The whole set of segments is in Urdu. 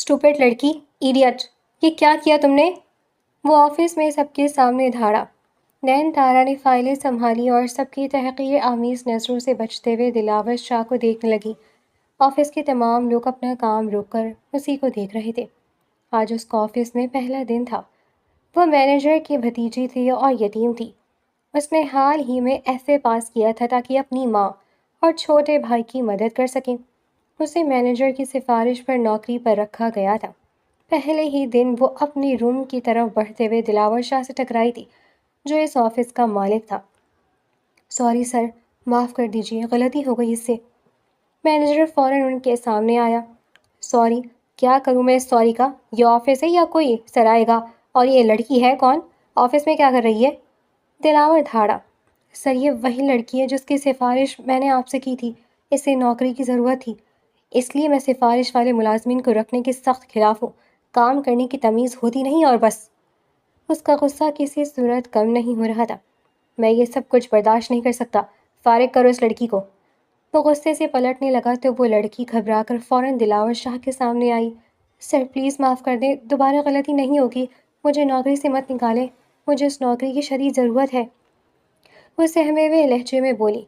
اسٹوپڈ لڑکی، ایڈیٹ، یہ کیا کیا تم نے؟ وہ آفس میں سب کے سامنے دھاڑا۔ نین تارا نے فائلیں سنبھالی اور سب کی تحقیر آمیز نظروں سے بچتے ہوئے دلاور شاہ کو دیکھنے لگی۔ آفس کے تمام لوگ اپنا کام روک کر اسی کو دیکھ رہے تھے۔ آج اس کا آفس میں پہلا دن تھا۔ وہ مینیجر کی بھتیجی تھی اور یتیم تھی۔ اس نے حال ہی میں ایف اے پاس کیا تھا تاکہ اپنی ماں اور چھوٹے بھائی کی مدد کر سکیں۔ اسے مینیجر کی سفارش پر نوکری پر رکھا گیا تھا۔ پہلے ہی دن وہ اپنی روم کی طرف بڑھتے ہوئے دلاور شاہ سے ٹکرائی تھی، جو اس آفس کا مالک تھا۔ سوری سر، معاف کر دیجیے، غلطی ہو گئی اس سے۔ مینیجر فوراً ان کے سامنے آیا۔ سوری؟ کیا کروں میں اس سوری کا؟ یہ آفس ہے یا کوئی سرائے گاہ؟ اور یہ لڑکی ہے کون؟ آفس میں کیا کر رہی ہے؟ دلاور دھاڑا۔ سر، یہ وہی لڑکی ہے جس کی سفارش میں نے آپ سے کی تھی۔ اسے نوکری کی ضرورت تھی، اس لیے میں سفارش والے ملازمین کو رکھنے کے سخت خلاف ہوں۔ کام کرنے کی تمیز ہوتی نہیں اور بس۔ اس کا غصہ کسی صورت کم نہیں ہو رہا تھا۔ میں یہ سب کچھ برداشت نہیں کر سکتا، فارغ کرو اس لڑکی کو۔ وہ غصے سے پلٹنے لگا تو وہ لڑکی گھبرا کر فوراً دلاور شاہ کے سامنے آئی۔ سر پلیز معاف کر دیں، دوبارہ غلطی نہیں ہوگی، مجھے نوکری سے مت نکالیں، مجھے اس نوکری کی شدید ضرورت ہے، وہ سہمے ہوئے لہجے میں بولی۔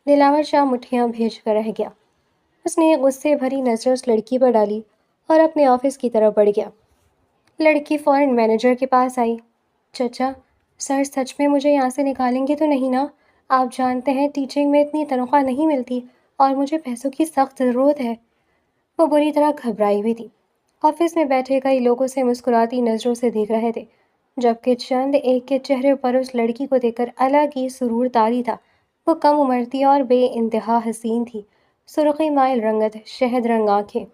دلاور شاہ مٹھیاں بھیج کر رہ گیا۔ اس نے غصے بھری نظر اس لڑکی پر ڈالی اور اپنے آفس کی طرف بڑھ گیا۔ لڑکی فوراً مینیجر کے پاس آئی۔ چچا، سر سچ میں مجھے یہاں سے نکالیں گے تو نہیں نا؟ آپ جانتے ہیں ٹیچنگ میں اتنی تنخواہ نہیں ملتی اور مجھے پیسوں کی سخت ضرورت ہے۔ وہ بری طرح گھبرائی ہوئی تھی۔ آفس میں بیٹھے کئی لوگ اسے مسکراتی نظروں سے دیکھ رہے تھے، جبکہ چند ایک کے چہرے پر اس لڑکی کو دیکھ کر الگ ہی سرور طاری تھا۔ وہ کم عمر تھی اور بے انتہا حسین تھی۔ سرخی مائل رنگت، شہد رنگ آنکھیں،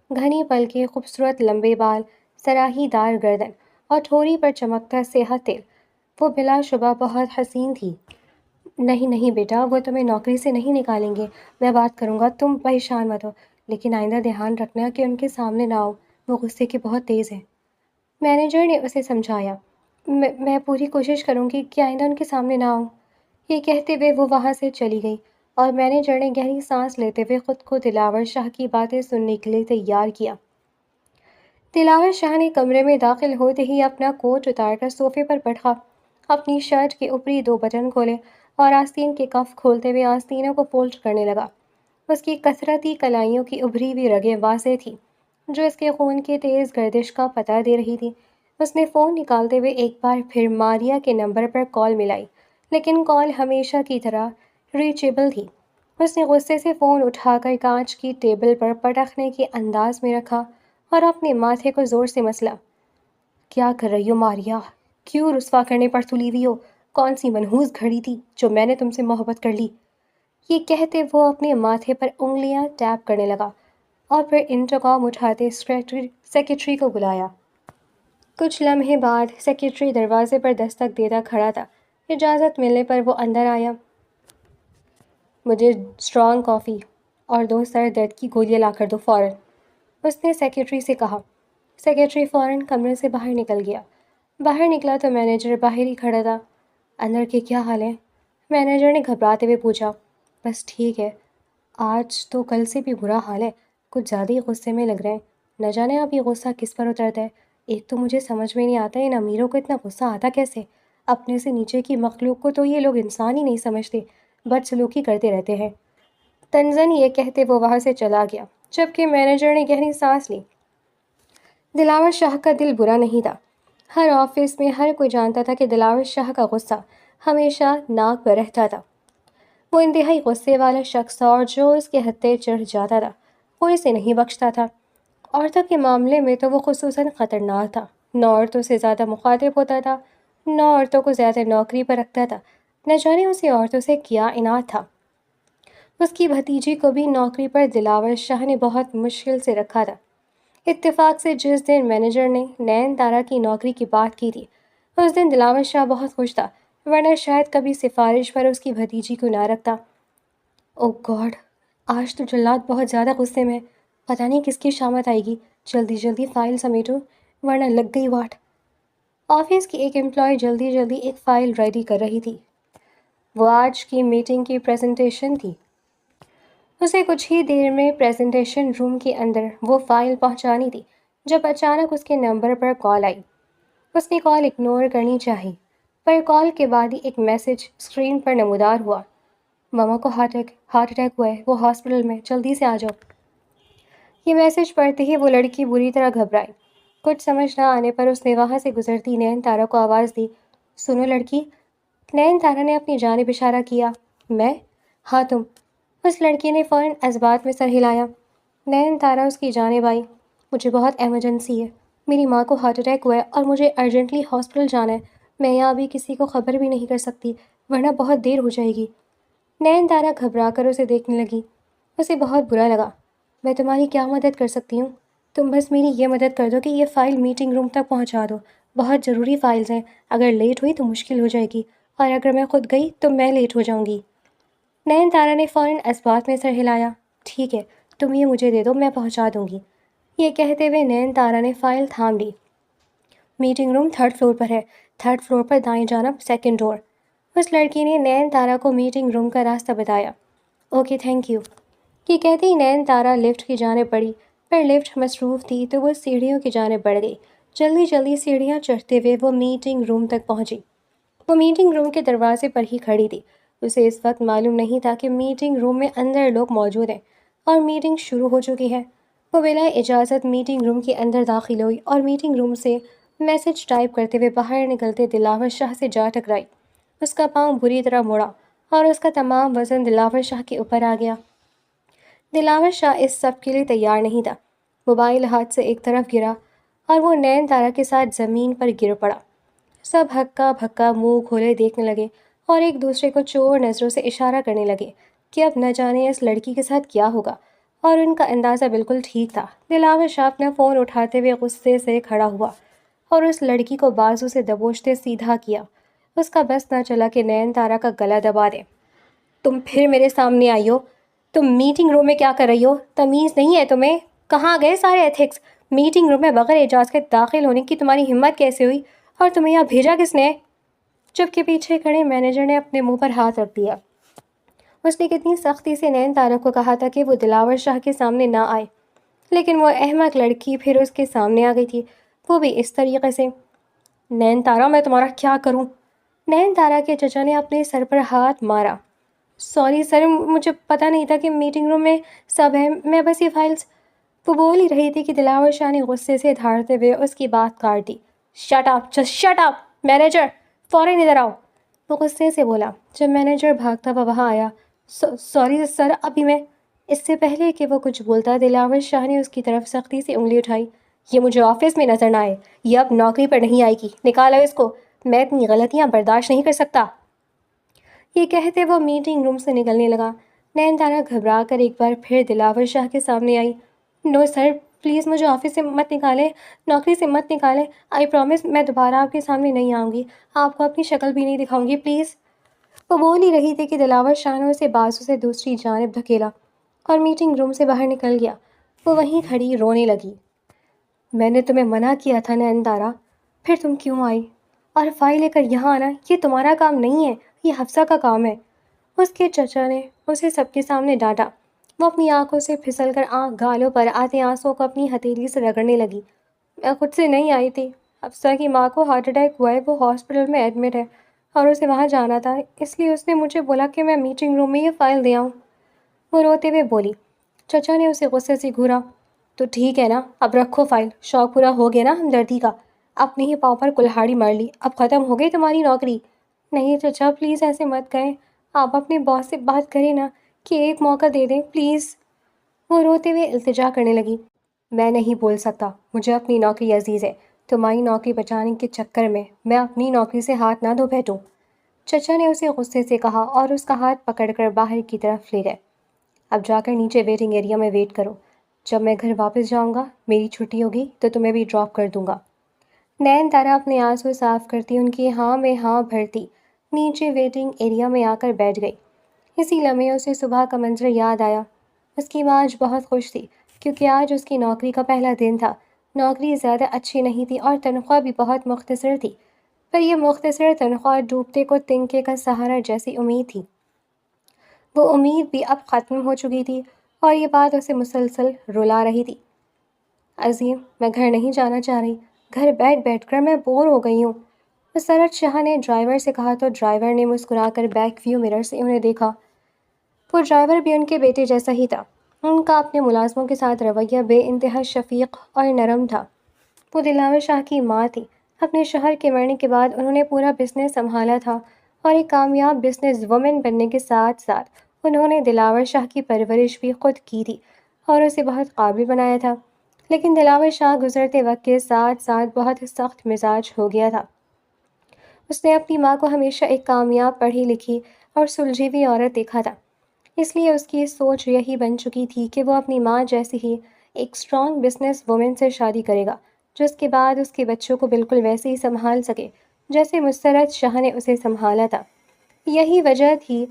گھنی پلکیں، خوبصورت لمبے بال، سراہی دار گردن اور ٹھوری پر چمکتا سیاہ تیل۔ وہ بلا شبہ بہت حسین تھی۔ نہیں نہیں بیٹا، وہ تمہیں نوکری سے نہیں نکالیں گے، میں بات کروں گا، تم پریشان مت ہو، لیکن آئندہ دھیان رکھنا کہ ان کے سامنے نہ آؤ، وہ غصے کے بہت تیز ہیں۔ مینیجر نے اسے سمجھایا۔ میں پوری کوشش کروں گی کہ آئندہ ان کے سامنے نہ آؤں۔ یہ کہتے ہوئے وہ وہاں سے چلی گئی اور مینیجر نے گہری سانس لیتے ہوئے خود کو دلاور شاہ کی باتیں سننے کے لیے تیار کیا۔ دلاور شاہ نے کمرے میں داخل ہوتے ہی اپنا کوٹ اتار کر صوفے پر بیٹھا، اپنی شرٹ کے اوپری 2 بٹن کھولے اور آستین کے کف کھولتے ہوئے آستینوں کو فولڈ کرنے لگا۔ اس کی کثرتی کلائیوں کی ابھری ہوئی رگیں واضح تھیں، جو اس کے خون کی تیز گردش کا پتہ دے رہی تھی۔ اس نے فون نکالتے ہوئے ایک بار پھر ماریا کے نمبر پر کال ملائی، لیکن کال ہمیشہ کی طرح ریچیبل تھی۔ اس نے غصے سے فون اٹھا کر کانچ کی ٹیبل پر پٹخنے کے انداز میں رکھا اور اپنے ماتھے کو زور سے مسلا۔ کیا کر رہی ہو ماریا؟ کیوں رسوا کرنے پر تلی ہوئی ہو؟ کون سی منحوس گھڑی تھی جو میں نے تم سے محبت کر لی؟ یہ کہتے وہ اپنے ماتھے پر انگلیاں ٹیپ کرنے لگا اور پھر انٹرکام اٹھاتے سیکرٹری کو بلایا۔ کچھ لمحے بعد سیکرٹری دروازے پر دستک دیتا کھڑا تھا۔ اجازت ملنے پر وہ اندر آیا۔ مجھے اسٹرانگ کافی اور 2 سر درد کی گولیاں لا کر دو فوراً، اس نے سیکرٹری سے کہا۔ سیکرٹری فوراً کمرے سے باہر نکل گیا۔ باہر نکلا تو مینیجر باہر ہی کھڑا تھا۔ اندر کے کیا حال ہے؟ مینیجر نے گھبراتے ہوئے پوچھا۔ بس ٹھیک ہے، آج تو کل سے بھی برا حال ہے، کچھ زیادہ ہی غصے میں لگ رہے ہیں، نہ جانے اب یہ غصہ کس پر اترتا ہے۔ ایک تو مجھے سمجھ میں نہیں آتا ان امیروں کو اتنا غصہ آتا کیسے؟ اپنے سے نیچے کی مخلوق کو تو یہ لوگ انسان ہی نہیں سمجھتے، بدسلوکی کرتے رہتے ہیں۔ طنزاً یہ کہتے وہ وہاں سے چلا گیا، جبکہ مینیجر نے گہری سانس لی۔ دلاور شاہ کا دل برا نہیں تھا۔ ہر آفس میں ہر کوئی جانتا تھا کہ دلاور شاہ کا غصہ ہمیشہ ناک پر رہتا تھا۔ وہ انتہائی غصے والا شخص تھا اور جو اس کے ہتھے چڑھ جاتا تھا وہ اسے نہیں بخشتا تھا۔ عورتوں کے معاملے میں تو وہ خصوصاً خطرناک تھا، نہ عورتوں سے زیادہ مخاطب ہوتا تھا، نہ عورتوں کو زیادہ نوکری پر رکھتا تھا، نہ جانے اسے عورتوں سے کیا عناد تھا۔ اس کی بھتیجی کو بھی نوکری پر دلاور شاہ نے بہت مشکل سے رکھا تھا۔ اتفاق سے جس دن مینیجر نے نین تارا کی نوکری کی بات کی تھی، اس دن دلاور شاہ بہت خوش تھا، ورنہ شاید کبھی سفارش پر اس کی بھتیجی کو نہ رکھتا۔ او گاڈ، آج تو جلاد بہت زیادہ غصے میں، پتہ نہیں کس کی شامت آئے گی، جلدی جلدی فائل سمیٹو ورنہ لگ گئی واٹ۔ آفس کی ایک امپلائی جلدی جلدی ایک فائل ریڈی کر رہی تھی۔ وہ آج کی میٹنگ کی پریزنٹیشن تھی۔ اسے کچھ ہی دیر میں پریزنٹیشن روم کے اندر وہ فائل پہنچانی تھی۔ جب اچانک اس کے نمبر پر کال آئی۔ اس نے کال اگنور کرنی چاہی، پر کال کے بعد ہی ایک میسج اسکرین پر نمودار ہوا: ماما کو ہارٹ اٹیک ہوا ہے، وہ ہاسپٹل میں، جلدی سے آ جاؤ۔ یہ میسج پڑھتے ہی وہ لڑکی بری طرح گھبرائی۔ کچھ سمجھ نہ آنے پر اس نے وہاں سے گزرتی نین تارا کو آواز دی: سنو لڑکی۔ نین تارا نے اپنی جانب اشارہ کیا۔ میں؟ ہاں تم۔ اس لڑکی نے فوراً اثبات میں سر ہلایا۔ نین تارا اس کی جانب آئی۔ مجھے بہت ایمرجنسی ہے، میری ماں کو ہارٹ اٹیک ہوا ہے اور مجھے ارجنٹلی ہاسپٹل جانا ہے۔ میں یہاں ابھی کسی کو خبر بھی نہیں کر سکتی ورنہ بہت دیر ہو جائے گی۔ نین تارا گھبرا کر اسے دیکھنے لگی۔ اسے بہت برا لگا۔ میں تمہاری کیا مدد کر سکتی ہوں؟ تم بس میری یہ مدد کر دو کہ یہ فائل میٹنگ روم تک پہنچا دو، بہت ضروری فائلز ہیں، اگر لیٹ ہوئی تو مشکل ہو جائے گی، اور اگر میں خود گئی تو میں لیٹ ہو جاؤں گی۔ نین تارا نے فوراً اثبات میں سر ہلایا۔ ٹھیک ہے، تم یہ مجھے دے دو، میں پہنچا دوں گی۔ یہ کہتے ہوئے نین تارا نے فائل تھام لی۔ میٹنگ روم 3rd فلور پر ہے، 3rd فلور پر دائیں جانب 2nd ڈور۔ اس لڑکی نے نین تارا کو میٹنگ روم کا راستہ بتایا۔ Okay, thank you. یہ کہتے ہی نین تارا لفٹ کی جانب بڑھی، پر لفٹ مصروف تھی تو وہ سیڑھیوں کی جانب بڑھ گئی۔ جلدی جلدی سیڑھیاں چڑھتے ہوئے وہ میٹنگ روم تک پہنچی۔ وہ میٹنگ روم کے دروازے پر ہی کھڑی تھی۔ اسے اس وقت معلوم نہیں تھا کہ میٹنگ روم میں اندر لوگ موجود ہیں اور میٹنگ شروع ہو چکی ہے۔ وہ بلا اجازت میٹنگ روم کے اندر داخل ہوئی اور میٹنگ روم سے میسج ٹائپ کرتے ہوئے باہر نکلتے دلاور شاہ سے جا ٹکرائی۔ اس کا پاؤں بری طرح مڑا اور اس کا تمام وزن دلاور شاہ کے اوپر آ گیا۔ دلاور شاہ اس سب کے لیے تیار نہیں تھا۔ موبائل ہاتھ سے ایک طرف گرا اور وہ نین تارا کے ساتھ زمین پر گر پڑا۔ سب ہکا بھکا منہ کھولے دیکھنے لگے اور ایک دوسرے کو چور نظروں سے اشارہ کرنے لگے کہ اب نہ جانے اس لڑکی کے ساتھ کیا ہوگا، اور ان کا اندازہ بالکل ٹھیک تھا۔ دلاور شاہ اپنا فون اٹھاتے ہوئے غصے سے کھڑا ہوا اور اس لڑکی کو بازو سے دبوچتے سیدھا کیا۔ اس کا بس نہ چلا کہ نین تارا کا گلا دبا دے۔ تم پھر میرے سامنے آئی ہو؟ تم میٹنگ روم میں کیا کر رہی ہو؟ تمیز نہیں ہے تمہیں؟ کہاں گئے سارے ایتھکس؟ میٹنگ روم میں بغیر اجازت کے داخل ہونے کی تمہاری ہمت کیسے ہوئی؟ اور تمہیں یہاں بھیجا کس نے؟ جبکہ پیچھے کھڑے مینیجر نے اپنے منہ پر ہاتھ رکھ دیا۔ اس نے کتنی سختی سے نین تارا کو کہا تھا کہ وہ دلاور شاہ کے سامنے نہ آئے، لیکن وہ احمق لڑکی پھر اس کے سامنے آ گئی تھی، وہ بھی اس طریقے سے۔ نین تارا، میں تمہارا کیا کروں؟ نین تارا کے چچا نے اپنے سر پر ہاتھ مارا۔ سوری سر، مجھے پتہ نہیں تھا کہ میٹنگ روم میں سب ہیں، میں بس یہ فائلز… وہ بول ہی رہی تھی کہ دلاور شاہ نے غصے سے دھاڑتے ہوئے اس کی بات کاٹ دی۔ Shut up, just shut up! Manager, فوراً ادھر آؤ! وہ غصے سے بولا۔ جب مینیجر بھاگتا ہوا وہاں آیا، سوری سر، ابھی میں… اس سے پہلے کہ وہ کچھ بولتا، دلاور شاہ نے اس کی طرف سختی سے انگلی اٹھائی۔ یہ مجھے آفس میں نظر نہ آئے، یہ اب نوکری پر نہیں آئے گی، نکالو اس کو، میں اتنی غلطیاں برداشت نہیں کر سکتا۔ یہ کہتے وہ میٹنگ روم سے نکلنے لگا۔ نین تارا گھبرا کر ایک بار پھر دلاور شاہ کے سامنے آئی۔ نو سر، پلیز مجھے آفس سے مت نکالیں، نوکری سے مت نکالیں، آئی پرومس میں دوبارہ آپ کے سامنے نہیں آؤں گی، آپ کو اپنی شکل بھی نہیں دکھاؤں گی، پلیز۔ وہ بول ہی رہی تھی کہ دلاور شاہ نے اسے بازو سے دوسری جانب دھکیلا اور میٹنگ روم سے باہر نکل گیا۔ وہ وہیں کھڑی رونے لگی۔ میں نے تمہیں منع کیا تھا نین تارا، پھر تم کیوں آئی؟ اور فائل لے کر یہاں آنا یہ تمہارا کام نہیں ہے، یہ حفصہ کا کام ہے۔ اس کے چچا نے اسے سب کے سامنے ڈانٹا۔ وہ اپنی آنکھوں سے پھسل کر گالوں پر آتے آنسوں کو اپنی ہتھیلی سے رگڑنے لگی۔ میں خود سے نہیں آئی تھی، حفصہ کی ماں کو ہارٹ اٹیک ہوا ہے، وہ ہاسپٹل میں ایڈمٹ ہے اور اسے وہاں جانا تھا، اس لیے اس نے مجھے بولا کہ میں میٹنگ روم میں یہ فائل دے آؤں۔ وہ روتے ہوئے بولی۔ چچا نے اسے غصے سے گھورا۔ تو ٹھیک ہے نا، اب رکھو فائل، شوق پورا ہو گیا نا ہمدردی کا، اپنے ہی پاؤں پر کلہاڑی مار لی، اب ختم ہو گئی تمہاری نوکری۔ نہیں چچا، پلیز ایسے مت کہیں، آپ اپنے باس سے بات کریں نا کہ ایک موقع دے دیں پلیز۔ وہ روتے ہوئے التجا کرنے لگی۔ میں نہیں بول سکتا، مجھے اپنی نوکری عزیز ہے، تمہاری نوکری بچانے کے چکر میں اپنی نوکری سے ہاتھ نہ دھو بیٹھوں۔ چچا نے اسے غصے سے کہا اور اس کا ہاتھ پکڑ کر باہر کی طرف لے گئے۔ اب جا کر نیچے ویٹنگ ایریا میں ویٹ کرو، جب میں گھر واپس جاؤں گا، میری چھٹی ہوگی تو تمہیں بھی ڈراپ کر دوں گا۔ نین تارا اپنے آنسو صاف کرتی، ان کی ہاں میں ہاں بھرتی، نیچے ویٹنگ ایریا میں آ کر بیٹھ گئی۔ اسی لمحے اسے صبح کا منظر یاد آیا۔ اس کی ماں آج بہت خوش تھی کیونکہ آج اس کی نوکری کا پہلا دن تھا۔ نوکری زیادہ اچھی نہیں تھی اور تنخواہ بھی بہت مختصر تھی، پر یہ مختصر تنخواہ ڈوبتے کو تنکے کا سہارا جیسی امید تھی۔ وہ امید بھی اب ختم ہو چکی تھی اور یہ بات اسے مسلسل رلا رہی تھی۔ عظیم، میں گھر نہیں جانا چاہ رہی، گھر بیٹھ بیٹھ کر میں بور ہو گئی ہوں، مسرت شاہ نے ڈرائیور سے کہا تو ڈرائیور نے مسکرا کر بیک ویو مرر سے انہیں دیکھا۔ وہ ڈرائیور بھی ان کے بیٹے جیسا ہی تھا۔ ان کا اپنے ملازموں کے ساتھ رویہ بے انتہا شفیق اور نرم تھا۔ وہ دلاور شاہ کی ماں تھی۔ اپنے شوہر کے مرنے کے بعد انہوں نے پورا بزنس سنبھالا تھا اور ایک کامیاب بزنس وومن بننے کے ساتھ ساتھ انہوں نے دلاور شاہ کی پرورش بھی خود کی تھی اور اسے بہت قابل بنایا تھا۔ لیکن دلاور شاہ گزرتے وقت کے ساتھ ساتھ بہت سخت مزاج ہو گیا تھا۔ اس نے اپنی ماں کو ہمیشہ ایک کامیاب پڑھی لکھی اور سلجھی ہوئی عورت دیکھا تھا، اس لیے اس کی سوچ یہی بن چکی تھی کہ وہ اپنی ماں جیسی ہی ایک اسٹرانگ بزنس وومن سے شادی کرے گا جو اس کے بعد اس کے بچوں کو بالکل ویسے ہی سنبھال سکے جیسے مسرت شاہ نے اسے سنبھالا تھا۔ یہی وجہ تھی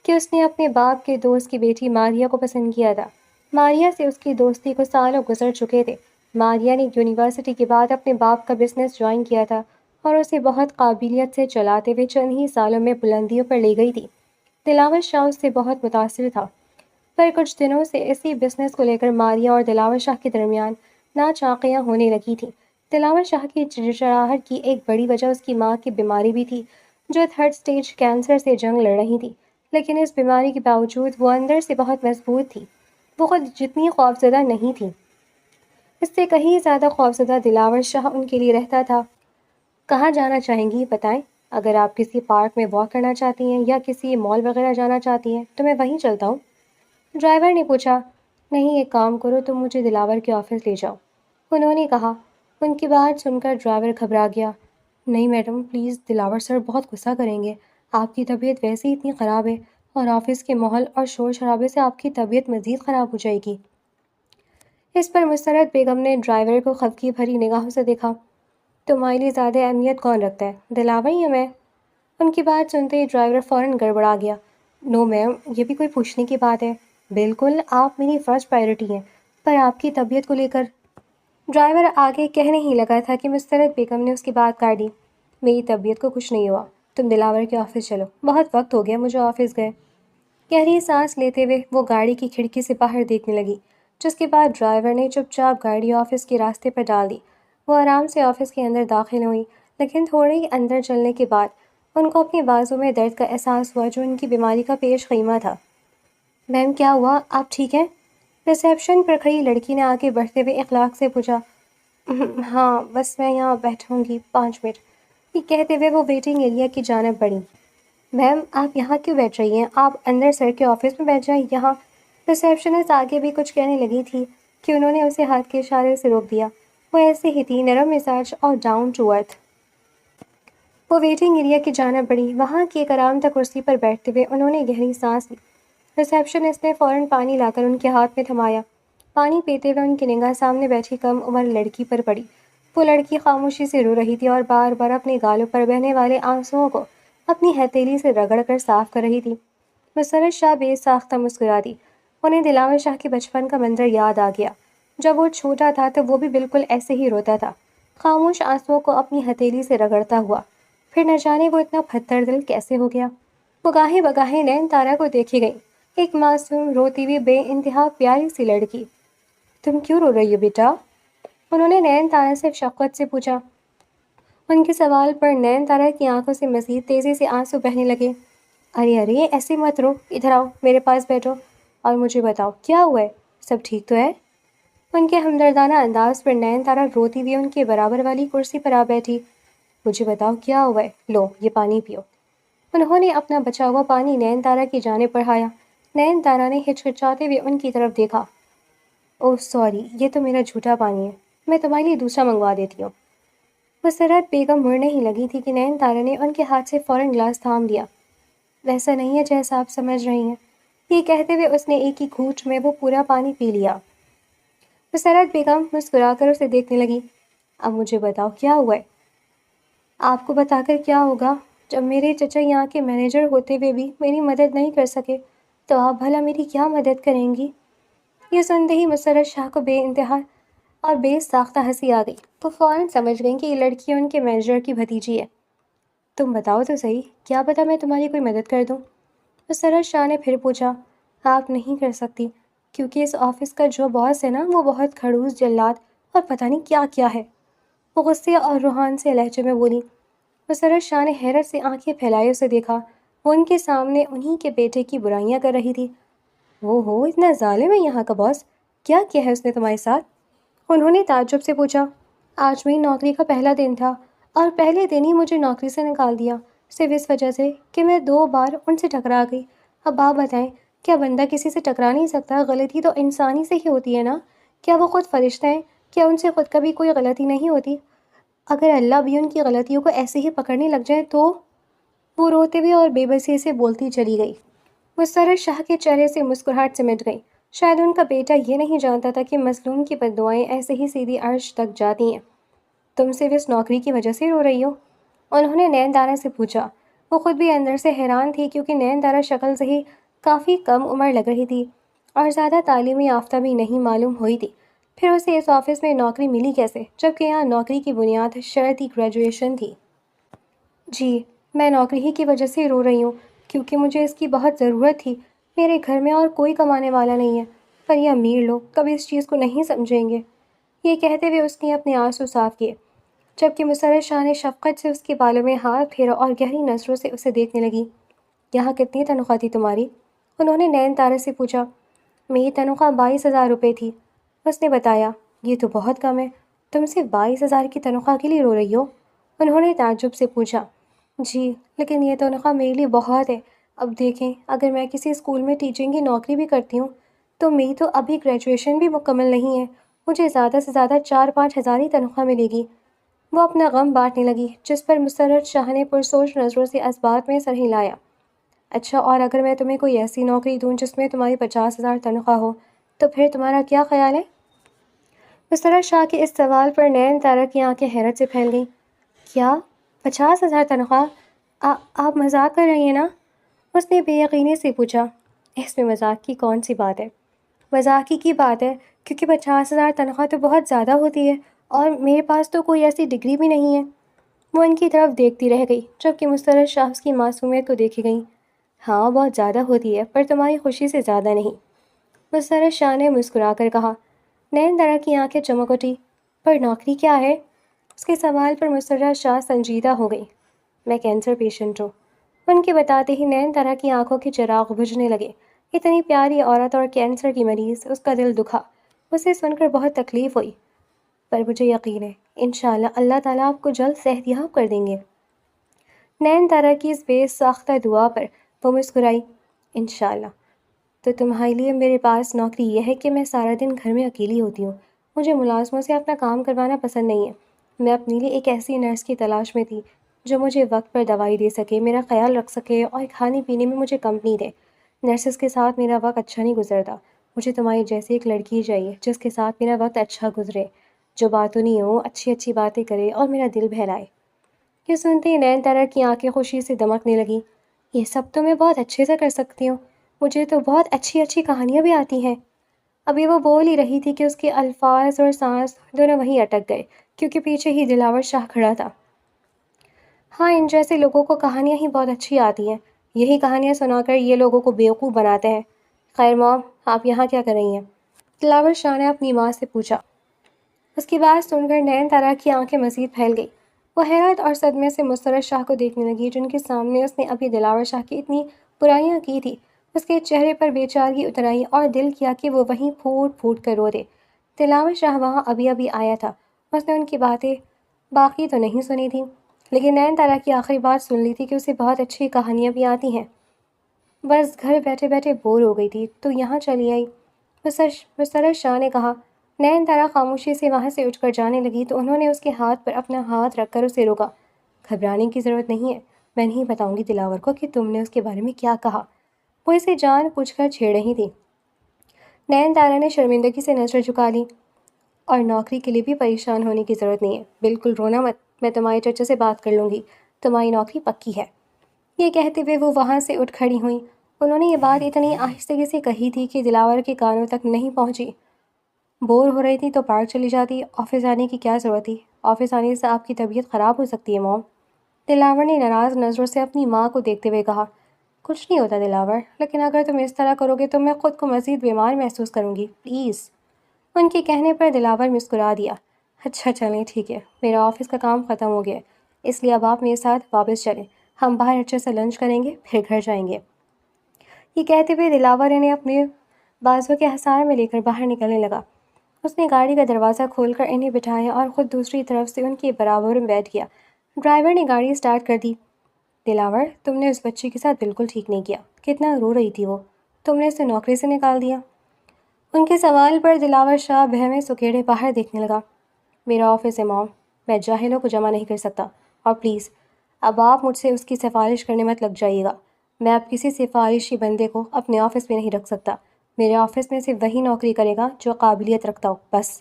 کہ اس نے اپنے باپ کے دوست کی بیٹی ماریا کو پسند کیا تھا۔ ماریا سے اس کی دوستی کو سالوں گزر چکے تھے۔ ماریا نے یونیورسٹی کے بعد اپنے باپ کا بزنس جوائن کیا تھا اور اسے بہت قابلیت سے چلاتے ہوئے چند ہی سالوں میں بلندیوں پر لے گئی تھی۔ دلاور شاہ اس سے بہت متاثر تھا، پر کچھ دنوں سے اسی بزنس کو لے کر ماریا اور دلاور شاہ کے درمیان ناچاقیاں ہونے لگی تھیں۔ دلاور شاہ کی چڑچڑاہٹ کی ایک بڑی وجہ اس کی ماں کی بیماری بھی تھی جو 3rd اسٹیج کینسر سے جنگ لڑ رہی تھی، لیکن اس بیماری کے باوجود وہ اندر سے بہت مضبوط تھی۔ وہ خود جتنی خوفزدہ نہیں تھی، اس سے کہیں زیادہ خوفزدہ دلاور شاہ ان کے لیے رہتا تھا۔ کہاں جانا چاہیں گی بتائیں؟ اگر آپ کسی پارک میں واک کرنا چاہتی ہیں یا کسی مال وغیرہ جانا چاہتی ہیں تو میں وہیں چلتا ہوں، ڈرائیور نے پوچھا۔ نہیں، ایک کام کرو، تم مجھے دلاور کے آفس لے جاؤ، انہوں نے کہا۔ ان کی بات سن کر ڈرائیور گھبرا گیا۔ نہیں میڈم پلیز، دلاور سر بہت غصہ کریں گے، آپ کی طبیعت ویسے ہی اتنی خراب ہے اور آفس کے ماحول اور شور شرابے سے آپ کی طبیعت مزید خراب ہو جائے گی۔ اس پر مسرت بیگم نے ڈرائیور کو خفگی بھری نگاہوں سے دیکھا۔ تمہارے لیے زیادہ اہمیت کون رکھتا ہے، دلاور یا میں؟ ان کی بات سنتے ہی ڈرائیور فوراً گڑبڑا گیا۔ نو میم، یہ بھی کوئی پوچھنے کی بات ہے، بالکل آپ میری فرسٹ پرائرٹی ہیں، پر آپ کی طبیعت کو لے کر ڈرائیور آگے کہنے ہی لگا تھا کہ مسرت بیگم نے اس کی بات کاٹ دی۔ میری طبیعت کو کچھ نہیں ہوا، تم دلاور کے آفس چلو، بہت وقت ہو گیا مجھے آفس گئے۔ گہری سانس لیتے ہوئے وہ گاڑی کی کھڑکی سے باہر دیکھنے لگی، جس کے بعد ڈرائیور نے چپ چاپ گاڑی آفس کے راستے پر ڈال دی۔ وہ آرام سے آفس کے اندر داخل ہوئی، لیکن تھوڑے ہی اندر چلنے کے بعد ان کو اپنے بازو میں درد کا احساس ہوا جو ان کی بیماری کا پیش خیمہ تھا۔ میم کیا ہوا، آپ ٹھیک ہیں؟ ریسیپشن پر کھڑی لڑکی نے آگے بڑھتے ہوئے اخلاق سے پوچھا۔ ہاں بس میں یہاں بیٹھوں گی 5 منٹ، یہ کہتے ہوئے وہ ویٹنگ ایریا کی جانب بڑھی۔ میم آپ یہاں کیوں بیٹھ رہی ہیں، آپ اندر سر کے آفس میں بیٹھ جائیں یہاں۔ ریسیپشنسٹ آگے بھی کچھ کہنے لگی تھی کہ انہوں نے اسے ہاتھ کے اشارے سے روک دیا۔ وہ ایسے ہی تھی، نرم مزاج اور ڈاؤن ٹو ارتھ۔ وہ ویٹنگ ایریا کی جانب بڑھی، وہاں کی ایک آرام دہ کرسی پر بیٹھتے ہوئے انہوں نے گہری سانس لی۔ ریسیپشنسٹ نے فوراً پانی لا کر ان کے ہاتھ میں تھمایا۔ پانی پیتے ہوئے ان کی نگاہ سامنے بیٹھی کم عمر لڑکی پر پڑی۔ وہ لڑکی خاموشی سے رو رہی تھی اور بار بار اپنے گالوں پر بہنے والے آنسوؤں کو اپنی ہتھیلی سے رگڑ کر صاف کر رہی تھی۔ مسرت شاہ بے ساختہ مسکرا دی۔ انہیں دلاور شاہ کے بچپن کا منظر یاد آ گیا۔ جب وہ چھوٹا تھا تو وہ بھی بالکل ایسے ہی روتا تھا، خاموش آنسوؤں کو اپنی ہتھیلی سے رگڑتا ہوا۔ پھر نہ جانے وہ اتنا پتھر دل کیسے ہو گیا۔ وہ گاہے بگاہے نین تارا کو دیکھے گئی، ایک معصوم روتی ہوئی بے انتہا پیاری سی لڑکی۔ تم کیوں رو رہی ہو بیٹا؟ انہوں نے نین تارا سے شفقت سے پوچھا۔ ان کے سوال پر نین تارا کی آنکھوں سے مزید تیزی سے آنسو بہنے لگے۔ ارے ارے ایسے مت رو، ادھر آؤ، میرے پاس بیٹھو اور مجھے بتاؤ کیا ہوا ہے، سب ٹھیک تو ہے؟ ان کے ہمدردانہ انداز پر نین تارا روتی ہوئی ان کے برابر والی کرسی پر آ بیٹھی۔ مجھے بتاؤ کیا ہوا ہے، لو یہ پانی پیو۔ انہوں نے اپنا بچا ہوا پانی نین تارا کی جانب بڑھایا۔ نین تارا نے ہچکچاتے ہوئے ان کی طرف دیکھا۔ اوہ سوری، یہ تو میرا جھوٹا پانی ہے، میں تمہارے لیے دوسرا منگوا دیتی ہوں۔ مسرت بیگم مڑنے ہی لگی تھی کہ نین تارا نے ان کے ہاتھ سے فوراً گلاس تھام دیا۔ ویسا نہیں ہے جیسا آپ سمجھ رہی ہیں، یہ کہتے ہوئے اس نے ایک ہی گھونٹ میں وہ پورا پانی پی لیا۔ مسرت بیگم مسکرا کر اسے دیکھنے لگی۔ اب مجھے بتاؤ کیا ہوا ہے؟ آپ کو بتا کر کیا ہوگا، جب میرے چچا یہاں کے مینیجر ہوتے ہوئے بھی میری مدد نہیں کر سکے تو آپ بھلا میری کیا مدد کریں گی؟ یہ سنتے ہی مسرت شاہ کو بے انتہا اور بے ساختہ ہنسی آ گئی۔ وہ فوراً سمجھ گئیں کہ یہ لڑکی ان کے مینیجر کی بھتیجی ہے۔ تم بتاؤ تو صحیح، کیا پتہ میں تمہاری کوئی مدد کر دوں؟ مسرت شاہ نے پھر پوچھا۔ آپ نہیں کر سکتی، کیونکہ اس آفس کا جو باس ہے نا وہ بہت کھڑوس جلاد اور پتہ نہیں کیا کیا ہے، وہ غصے اور روحان سے لہجے میں بولی۔ مسرت شاہ نے حیرت سے آنکھیں پھیلائے اسے دیکھا، وہ ان کے سامنے انہی کے بیٹے کی برائیاں کر رہی تھی۔ وہ ہو اتنا ظالم ہے یہاں کا باس، کیا ہے اس نے تمہارے ساتھ؟ انہوں نے تعجب سے پوچھا۔ آج میری نوکری کا پہلا دن تھا اور پہلے دن ہی مجھے نوکری سے نکال دیا، صرف اس وجہ سے کہ میں 2 بار ان سے ٹکرا گئی۔ اب آپ بتائیں، کیا بندہ کسی سے ٹکرا نہیں سکتا؟ غلطی تو انسانی سے ہی ہوتی ہے نا؟ کیا وہ خود فرشتہ ہیں؟ کیا ان سے خود کبھی کوئی غلطی نہیں ہوتی؟ اگر اللہ بھی ان کی غلطیوں کو ایسے ہی پکڑنے لگ جائے تو؟ وہ روتے ہوئے اور بے بسی سے بولتی چلی گئی۔ مسرت شاہ کے چہرے سے مسکراہٹ سمٹ گئی۔ شاید ان کا بیٹا یہ نہیں جانتا تھا کہ مظلوم کی بددعائیں ایسے ہی سیدھی عرش تک جاتی ہیں۔ تم صرف اس نوکری کی وجہ سے رو رہی ہو؟ انہوں نے نین دارا سے پوچھا۔ وہ خود بھی اندر سے حیران تھی کیونکہ نین دارا شکل سے ہی کافی کم عمر لگ رہی تھی اور زیادہ تعلیمی یافتہ بھی نہیں معلوم ہوئی تھی۔ پھر اسے اس آفس میں نوکری ملی کیسے، جبکہ یہاں نوکری کی بنیاد شرعی گریجویشن تھی؟ جی، میں نوکری ہی کی وجہ سے رو رہی ہوں کیونکہ مجھے اس کی بہت ضرورت تھی۔ میرے گھر میں اور کوئی کمانے والا نہیں ہے، پر یہ امیر لوگ کبھی اس چیز کو نہیں سمجھیں گے۔ یہ کہتے ہوئے اس نے اپنے آنسو صاف کیے، جبکہ مسرت شاہ نے شفقت سے اس کے بالوں میں ہاتھ پھیرا اور گہری نظروں سے اسے دیکھنے لگی۔ یہاں کتنی تنخواہ تھی تمہاری؟ انہوں نے نین تارا سے پوچھا۔ میری تنخواہ 22,000 روپے تھی، اس نے بتایا۔ یہ تو بہت کم ہے، تم صرف 22,000 کی تنخواہ کے لیے رو رہی ہو؟ انہوں نے تعجب سے پوچھا۔ جی، لیکن یہ تنخواہ میرے لیے بہت ہے۔ اب دیکھیں، اگر میں کسی اسکول میں ٹیچنگ کی نوکری بھی کرتی ہوں تو میری تو ابھی گریجویشن بھی مکمل نہیں ہے، مجھے زیادہ سے زیادہ 4-5 ہزار ہی تنخواہ ملے گی۔ وہ اپنا غم بانٹنے لگی، جس پر مسرت شاہ نے پرسوچ نظروں سے اس بات میں سر ہلایا۔ اچھا، اور اگر میں تمہیں کوئی ایسی نوکری دوں جس میں تمہاری 50,000 تنخواہ ہو تو پھر تمہارا کیا خیال ہے؟ مسرت شاہ کے اس سوال پر نین تارا کی آنکھیں حیرت سے پھیل گئیں۔ کیا 50,000 تنخواہ؟ آپ مذاق کر رہی ہیں نا؟ اس نے بے یقینی سے پوچھا۔ اس میں مذاق کی کون سی بات ہے؟ مذاق کی بات ہے، کیونکہ 50,000 تنخواہ تو بہت زیادہ ہوتی ہے اور میرے پاس تو کوئی ایسی ڈگری بھی نہیں ہے۔ وہ ان کی طرف دیکھتی رہ گئی، جبکہ مسرت شاہ اس کی معصومیت کو دیکھے گئی۔ ہاں، بہت زیادہ ہوتی ہے، پر تمہاری خوشی سے زیادہ نہیں، مسرت شاہ نے مسکرا کر کہا۔ نین دارا کی آنکھیں چمک اٹھی۔ پر نوکری کیا ہے؟ اس کے سوال پر مسرت شاہ سنجیدہ ہو گئی۔ میں کینسر پیشنٹ ہوں، ان کے بتاتے ہی نین دارا کی آنکھوں کے چراغ بجھنے لگے۔ اتنی پیاری عورت اور کینسر کی مریض، اس کا دل دکھا۔ اسے سن کر بہت تکلیف ہوئی، پر مجھے یقین ہے انشاءاللہ اللہ تعالیٰ آپ کو جلد صحت یاب کر دیں گے۔ نین تارا کی اس بے ساختہ دعا پر وہ مسکرائی۔ انشاءاللہ۔ تو تمہارے لیے میرے پاس نوکری یہ ہے کہ میں سارا دن گھر میں اکیلی ہوتی ہوں، مجھے ملازموں سے اپنا کام کروانا پسند نہیں ہے۔ میں اپنے لیے ایک ایسی نرس کی تلاش میں تھی جو مجھے وقت پر دوائی دے سکے، میرا خیال رکھ سکے اور کھانے پینے میں مجھے کمپنی دے۔ نرسز کے ساتھ میرا وقت اچھا نہیں گزرتا، مجھے تمہاری جیسی ایک لڑکی چاہیے جس کے ساتھ میرا وقت اچھا گزرے، جو باتوں نہیں ہو، اچھی اچھی باتیں کرے اور میرا دل بہلائے۔ یہ سنتے ہی نین تارا کی آنکھیں خوشی سے دمکنے لگیں۔ یہ سب تو میں بہت اچھے سے کر سکتی ہوں، مجھے تو بہت اچھی اچھی کہانیاں بھی آتی ہیں۔ ابھی وہ بول ہی رہی تھی کہ اس کے الفاظ اور سانس دونوں وہیں اٹک گئے، کیونکہ پیچھے ہی دلاور شاہ کھڑا تھا۔ ہاں، ان جیسے لوگوں کو کہانیاں ہی بہت اچھی آتی ہیں، یہی کہانیاں سنا کر یہ لوگوں کو بیوقوف بناتے ہیں۔ خیر موم، آپ یہاں کیا کر رہی ہیں؟ دلاور شاہ نے اپنی ماں سے پوچھا۔ اس کی بات سن کر نین تارا کی آنکھیں مزید پھیل گئی۔ وہ حیرت اور صدمے سے مسرت شاہ کو دیکھنے لگی، جن کے سامنے اس نے ابھی دلاور شاہ کی اتنی برائیاں کی تھی۔ اس کے چہرے پر بے چارگی اتر آئی اور دل کیا کہ وہ وہیں پھوٹ پھوٹ کر رو دے۔ دلاور شاہ وہاں ابھی ابھی آیا تھا، اس نے ان کی باتیں باقی تو نہیں سنی تھیں، لیکن نین تارا کی آخری بات سن لی تھی کہ اسے بہت اچھی کہانیاں بھی آتی ہیں، بس گھر بیٹھے بیٹھے بور ہو گئی تھی تو یہاں چلی آئی، مسرت شاہ نے کہا۔ نین تارا خاموشی سے وہاں سے اٹھ کر جانے لگی تو انہوں نے اس کے ہاتھ پر اپنا ہاتھ رکھ کر اسے روکا۔ گھبرانے کی ضرورت نہیں ہے، میں نہیں بتاؤں گی دلاور کو کہ تم نے اس کے بارے میں کیا کہا۔ وہ اسے جان بوجھ کر چھیڑ رہی تھی۔ نین تارا نے شرمندگی سے نظر جھکا لی۔ اور نوکری کے لیے بھی پریشان ہونے کی ضرورت نہیں ہے، بالکل رونا مت، میں تمہارے چچا سے بات کر لوں گی، تمہاری نوکری پکی ہے۔ یہ کہتے ہوئے وہ وہاں سے اٹھ کھڑی ہوئیں۔ انہوں نے یہ بات اتنی آہستگی سے کہی تھی کہ دلاور کے کانوں تک نہیں پہنچی۔ بور ہو رہی تھی تو پارک چلی جاتی، آفس آنے کی کیا ضرورت تھی؟ آفس آنے سے آپ کی طبیعت خراب ہو سکتی ہے موم، دلاور نے ناراض نظروں سے اپنی ماں کو دیکھتے ہوئے کہا۔ کچھ نہیں ہوتا دلاور، لیکن اگر تم اس طرح کرو گے تو میں خود کو مزید بیمار محسوس کروں گی، پلیز۔ ان کے کہنے پر دلاور مسکرا دیا۔ اچھا چلیں ٹھیک ہے، میرا آفس کا کام ختم ہو گیا ہے، اس لیے اب آپ میرے ساتھ واپس چلیں، ہم باہر اچھے سے لنچ کریں گے پھر گھر جائیں گے۔ یہ کہتے ہوئے دلاور انہیں اپنے بازو کے حصار میں لے کر باہر نکلنے لگا۔ اس نے گاڑی کا دروازہ کھول کر انہیں بٹھایا اور خود دوسری طرف سے ان کے برابر میں بیٹھ گیا۔ ڈرائیور نے گاڑی اسٹارٹ کر دی۔ دلاور، تم نے اس بچی کے ساتھ بالکل ٹھیک نہیں کیا، کتنا رو رہی تھی وہ، تم نے اسے نوکری سے نکال دیا۔ ان کے سوال پر دلاور شاہ بہمے سکیڑے باہر دیکھنے لگا۔ میرا آفس ہے مام، میں جاہلوں کو جمع نہیں کر سکتا، اور پلیز اب آپ مجھ سے اس کی سفارش کرنے مت لگ جائیے گا۔ میں اب کسی سفارشی بندے کو اپنے آفس میں نہیں رکھ سکتا، میرے آفس میں صرف وہی نوکری کرے گا جو قابلیت رکھتا ہو، بس۔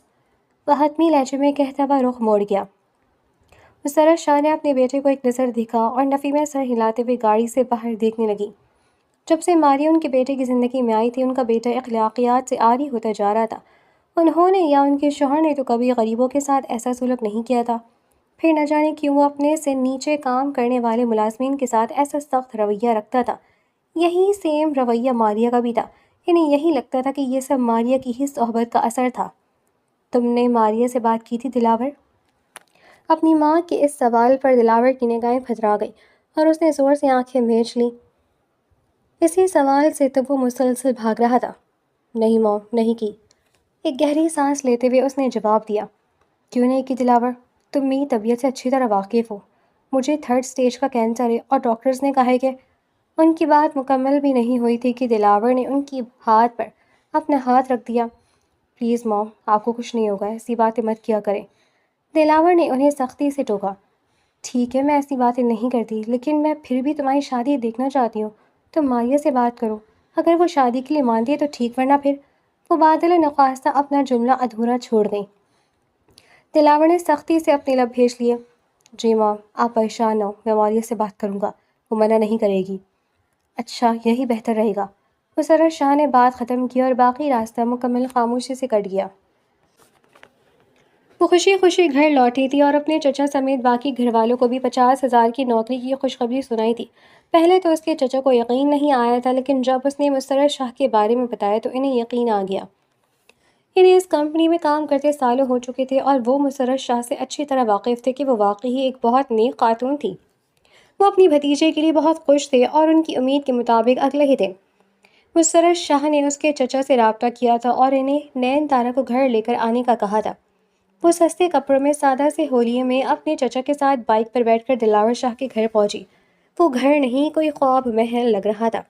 وہ حتمی لہجے میں کہتا ہوا رخ موڑ گیا۔ مسرت شاہ نے اپنے بیٹے کو ایک نظر دکھا اور نفی میں سر ہلاتے ہوئے گاڑی سے باہر دیکھنے لگی۔ جب سے ماریا ان کے بیٹے کی زندگی میں آئی تھی، ان کا بیٹا اخلاقیات سے عاری ہوتا جا رہا تھا۔ انہوں نے یا ان کے شوہر نے تو کبھی غریبوں کے ساتھ ایسا سلوک نہیں کیا تھا، پھر نہ جانے کیوں وہ اپنے سے نیچے کام کرنے والے ملازمین کے ساتھ ایسا سخت رویہ رکھتا تھا۔ یہی سیم رویہ ماریا کا بھی تھا، انہیں یہی لگتا تھا کہ یہ سب ماریا کی ہی صحبت کا اثر تھا۔ تم نے ماریا سے بات کی تھی دلاور؟ اپنی ماں کے اس سوال پر دلاور کی نگاہیں پھترا گئی اور اس نے زور سے آنکھیں میچ لیں۔ اسی سوال سے تو وہ مسلسل بھاگ رہا تھا۔ نہیں ماں، نہیں کی۔ ایک گہری سانس لیتے ہوئے اس نے جواب دیا۔ کیوں نہیں کی دلاور؟ تم میری طبیعت سے اچھی طرح واقف ہو، مجھے 3rd اسٹیج کا کینسر ہے اور ڈاکٹرز نے کہا ہے کہ… ان کی بات مکمل بھی نہیں ہوئی تھی کہ دلاور نے ان کی ہاتھ پر اپنا ہاتھ رکھ دیا۔ پلیز مام، آپ کو کچھ نہیں ہوگا، ایسی باتیں مت کیا کریں۔ دلاور نے انہیں سختی سے ٹوکا۔ ٹھیک ہے، میں ایسی باتیں نہیں کرتی، لیکن میں پھر بھی تمہاری شادی دیکھنا چاہتی ہوں، تم ماریا سے بات کرو، اگر وہ شادی کے لیے مانتی ہے تو ٹھیک، ورنہ پھر… وہ بادل نخواستہ اپنا جملہ ادھورا چھوڑ گئی۔ دلاور نے سختی سے اپنے لب بھیج لیے۔ جی ماں، آپ پریشان نہ ہو، میں ماریا سے بات کروں گا، وہ منع نہیں کرے گی۔ اچھا، یہی بہتر رہے گا۔ مسرت شاہ نے بات ختم کی اور باقی راستہ مکمل خاموشی سے کٹ گیا۔ وہ خوشی خوشی گھر لوٹی تھی اور اپنے چچا سمیت باقی گھر والوں کو بھی 50,000 کی نوکری کی خوشخبری سنائی تھی۔ پہلے تو اس کے چچا کو یقین نہیں آیا تھا، لیکن جب اس نے مسرت شاہ کے بارے میں بتایا تو انہیں یقین آ گیا۔ انہیں اس کمپنی میں کام کرتے سالوں ہو چکے تھے اور وہ مسرت شاہ سے اچھی طرح واقف تھے کہ وہ واقعی ایک بہت نیک خاتون تھی۔ وہ اپنی بھتیجے کے لیے بہت خوش تھے اور ان کی امید کے مطابق اگلے ہی دن مسرت شاہ نے اس کے چچا سے رابطہ کیا تھا اور انہیں نین تارا کو گھر لے کر آنے کا کہا تھا۔ وہ سستے کپڑوں میں سادہ سے ہولیے میں اپنے چچا کے ساتھ بائک پر بیٹھ کر دلاور شاہ کے گھر پہنچی۔ وہ گھر نہیں، کوئی خواب محل لگ رہا تھا۔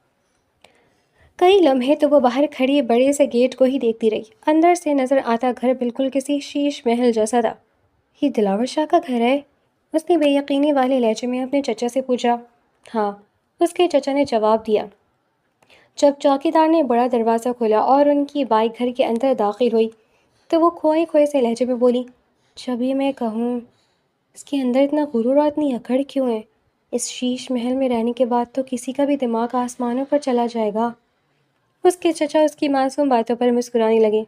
کئی لمحے تو وہ باہر کھڑی بڑے سے گیٹ کو ہی دیکھتی رہی۔ اندر سے نظر آتا گھر بالکل کسی شیش محل جیسا تھا۔ یہ دلاور شاہ کا گھر ہے؟ اس نے بے یقینی والے لہجے میں اپنے چچا سے پوچھا۔ ہاں، اس کے چچا نے جواب دیا۔ جب چوکیدار نے بڑا دروازہ کھولا اور ان کی بائک گھر کے اندر داخل ہوئی تو وہ کھوئے کھوئے سے لہجے میں بولی، جب یہ میں کہوں، اس کے اندر اتنا غرور اور اتنی اکڑ کیوں ہے؟ اس شیش محل میں رہنے کے بعد تو کسی کا بھی دماغ آسمانوں پر چلا جائے گا۔ اس کے چچا اس کی معصوم باتوں پر مسکرانے لگے۔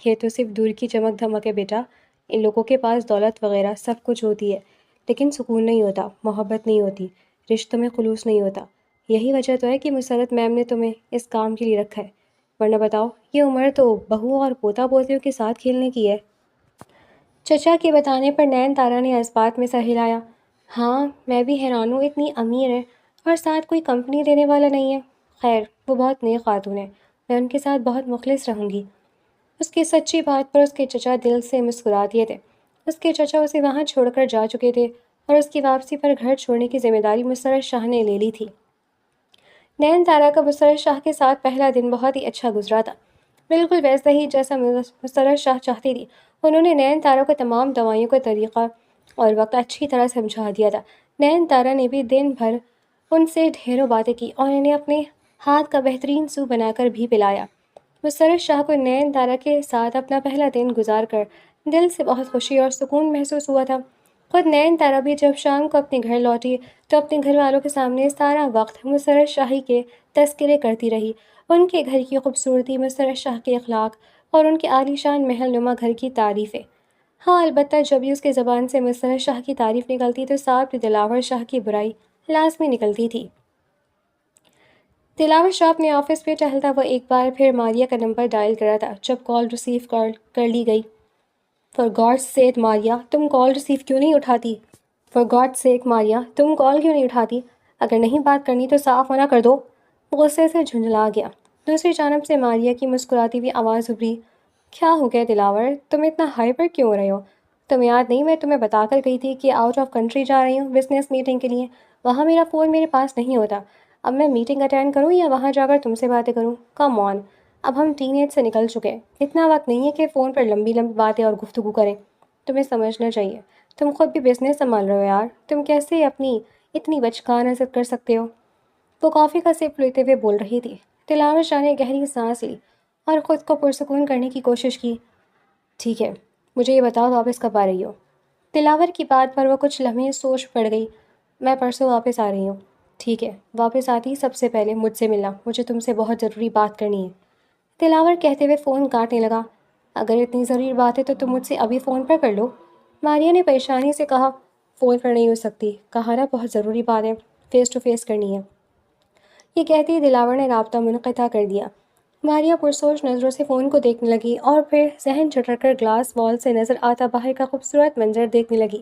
یہ تو صرف دور کی چمک دھمک ہے بیٹا، ان لوگوں کے پاس دولت وغیرہ سب کچھ ہوتی ہے، لیکن سکون نہیں ہوتا، محبت نہیں ہوتی، رشتوں میں خلوص نہیں ہوتا۔ یہی وجہ تو ہے کہ مسرت میم نے تمہیں اس کام کے لیے رکھا ہے، ورنہ بتاؤ، یہ عمر تو بہو اور پوتا پوتیوں کے ساتھ کھیلنے کی ہے۔ چچا کے بتانے پر نین تارا نے اس بات میں سر ہلایا۔ ہاں، میں بھی حیران ہوں، اتنی امیر ہے اور ساتھ کوئی کمپنی دینے والا نہیں ہے۔ خیر، وہ بہت نیک خاتون ہے، میں ان کے ساتھ بہت مخلص رہوں گی۔ اس کی سچی بات پر اس کے چچا دل سے مسکرا دیے تھے۔ اس کے چچا اسے وہاں چھوڑ کر جا چکے تھے اور اس کی واپسی پر گھر چھوڑنے کی ذمہ داری مسرت شاہ نے لے لی تھی۔ نین تارا کا مسرت شاہ کے ساتھ پہلا دن بہت ہی اچھا گزرا تھا، بالکل ویسا ہی جیسا مسرت شاہ چاہتی تھی۔ انہوں نے نین تارا کو تمام دوائیوں کا طریقہ اور وقت اچھی طرح سمجھا دیا تھا۔ نین تارا نے بھی دن بھر ان سے ڈھیروں باتیں کی اور انہیں اپنے ہاتھ کا بہترین سوپ بنا کر بھی پلایا۔ مسرت شاہ کو نین تارا کے ساتھ اپنا پہلا دن گزار کر دل سے بہت خوشی اور سکون محسوس ہوا تھا۔ خود نین تارا بھی جب شام کو اپنے گھر لوٹی تو اپنے گھر والوں کے سامنے سارا وقت مسرت شاہی کے تذکرے کرتی رہی، ان کے گھر کی خوبصورتی، مسرت شاہ کے اخلاق اور ان کے عالی شان محل نما گھر کی تعریفیں۔ ہاں، البتہ جب بھی اس کی زبان سے مسرت شاہ کی تعریف نکلتی تو ساتھ دلاور شاہ کی برائی لازمی نکلتی تھی۔ دلاور شاہ اپنے آفس پہ ٹہلتا وہ ایک بار پھر ماریہ کا نمبر ڈائل کرا تھا جب کال ریسیو کر لی گئی۔ فار گاڈ سیک ماریہ تم کال ریسیو کیوں نہیں اٹھاتی؟ فار گاڈ سیک ماریہ تم کال کیوں نہیں اٹھاتی؟ اگر نہیں بات کرنی تو صاف منع کر دو۔ وہ غصے سے جھنجھلا گیا۔ دوسری جانب سے ماریہ کی مسکراتی ہوئی آواز ابھری، کیا ہو گیا دلاور، تم اتنا ہائپر کیوں ہو رہے ہو؟ تمہیں یاد نہیں میں تمہیں بتا کر گئی تھی کہ آؤٹ آف کنٹری جا رہی ہوں بزنس میٹنگ کے لیے، وہاں میرا فون میرے پاس نہیں ہوتا۔ اب میں میٹنگ اٹینڈ کروں یا وہاں جا کر تم سے باتیں کروں؟ کم آن، اب ہم ٹین ایج سے نکل چکے، اتنا وقت نہیں ہے کہ فون پر لمبی لمبی باتیں اور گفتگو کریں۔ تمہیں سمجھنا چاہیے، تم خود بھی بزنس سنبھال رہے ہو یار، تم کیسے اپنی اتنی بچکانہ عزت کر سکتے ہو؟ وہ کافی کا سپ لیتے ہوئے بول رہی تھی۔ تلاور شاہ نے گہری سانس لی اور خود کو پرسکون کرنے کی کوشش کی۔ ٹھیک ہے، مجھے یہ بتاؤ واپس کب آ رہی ہو؟ تلاور کی بات پر وہ کچھ لمحے سوچ پڑ گئی۔ میں پرسوں واپس آ رہی ہوں۔ ٹھیک ہے، واپس آتی سب سے پہلے مجھ سے ملنا، مجھے تم سے بہت ضروری بات کرنی ہے۔ تلاور کہتے ہوئے فون کاٹنے لگا۔ اگر اتنی ضروری بات ہے تو تم مجھ سے ابھی فون پر کر لو، ماریہ نے پریشانی سے کہا۔ فون پر نہیں ہو سکتی، کہا نا بہت ضروری بات ہے، فیس ٹو فیس کرنی ہے۔ یہ کہتے ہی دلاور نے رابطہ منقطع کر دیا۔ ماریہ پرسوچ نظروں سے فون کو دیکھنے لگی اور پھر ذہن جھٹک کر گلاس وال سے نظر آتا باہر کا خوبصورت منظر دیکھنے لگی۔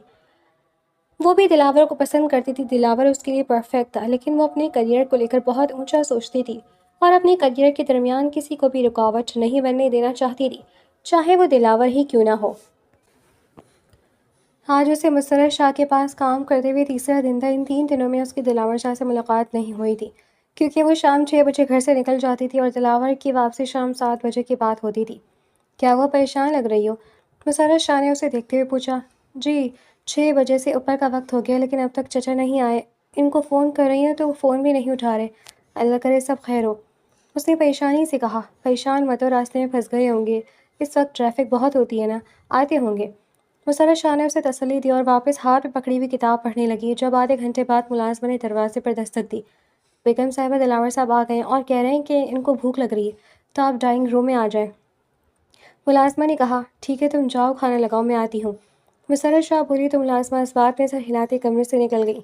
وہ بھی دلاور کو پسند کرتی تھی، دلاور اس کے لیے پرفیکٹ تھا، لیکن وہ اپنے کریئر کو لے کر بہت اونچا سوچتی تھی اور اپنے کریئر کے درمیان کسی کو بھی رکاوٹ نہیں بننے دینا چاہتی تھی، چاہے وہ دلاور ہی کیوں نہ ہو۔ آج اسے مسرت شاہ کے پاس کام کرتے ہوئے تیسرا دن تھا۔ ان 3 دنوں میں اس کی دلاور شاہ سے ملاقات نہیں ہوئی تھی، کیونکہ وہ شام 6 بجے گھر سے نکل جاتی تھی اور دلاور کی واپسی شام 7 بجے کے بعد ہوتی تھی۔ کیا وہ پریشان لگ رہی ہو؟ مسرت شاہ نے اسے دیکھتے ہوئے پوچھا۔ جی، 6 بجے سے اوپر کا وقت ہو گیا لیکن اب تک چچا نہیں آئے، ان کو فون کر رہی ہوں تو وہ فون بھی نہیں اٹھا رہے، اللہ کرے سب خیر ہو۔ اس نے پریشانی سے کہا۔ پریشان مت ہو، راستے میں پھنس گئے ہوں گے، اس وقت ٹریفک بہت ہوتی ہے نا، آتے ہوں گے۔ مسرت شاہ نے اسے تسلی دی اور واپس ہاتھ میں پکڑی ہوئی کتاب پڑھنے لگی۔ جب آدھے گھنٹے بعد ملازمہ نے دروازے پر دستک دی۔ بیگم صاحبہ، دلاور صاحب آ گئے اور کہہ رہے ہیں کہ ان کو بھوک لگ رہی ہے تو آپ ڈائننگ روم میں آ جائیں۔ ملازمہ نے کہا، ٹھیک ہے تم جاؤ، کھانا لگاؤ، میں آتی ہوں۔ مسرت شاہ بولی تو ملازمہ اس بات میں سر ہلاتے کمرے سے نکل گئی۔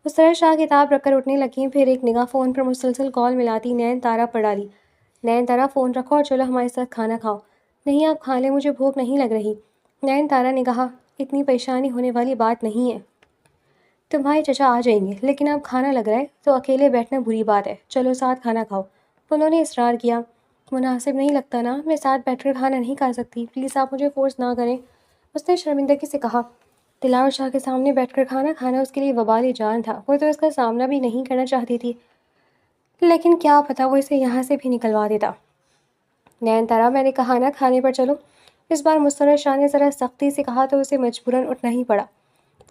مسرت شاہ کتاب رکھ کر اٹھنے لگیں، پھر ایک نگاہ فون پر مسلسل کال ملاتی نین تارا پر ڈالی۔ نین تارا، فون رکھو اور چلو ہمارے ساتھ کھانا کھاؤ۔ نہیں، آپ کھا لیں، مجھے بھوک نہیں لگ رہی۔ نین تارا نے کہا، اتنی پریشانی ہونے والی بات نہیں ہے، تمہارے چچا آ جائیں گے، لیکن اب کھانا لگ رہا ہے تو اکیلے بیٹھنا بری بات ہے، چلو ساتھ کھانا کھاؤ۔ انہوں نے اصرار کیا۔ مناسب نہیں لگتا نا، میں ساتھ بیٹھ کر کھانا نہیں کھا سکتی، پلیز آپ مجھے فورس نہ کریں، اس نے شرمندگی سے کہا۔ دلاور شاہ کے سامنے بیٹھ کر کھانا کھانا اس کے لیے وبال جان تھا، وہ تو اس کا سامنا بھی نہیں کرنا چاہتی تھی، لیکن کیا پتا وہ اسے یہاں سے بھی نکلوا دیتا۔ نین تارا، میں نے کہا نا کھانے پر چلو۔ اس بار مسرت شاہ نے ذرا سختی سے کہا تو اسے مجبوراً اٹھنا ہی پڑا۔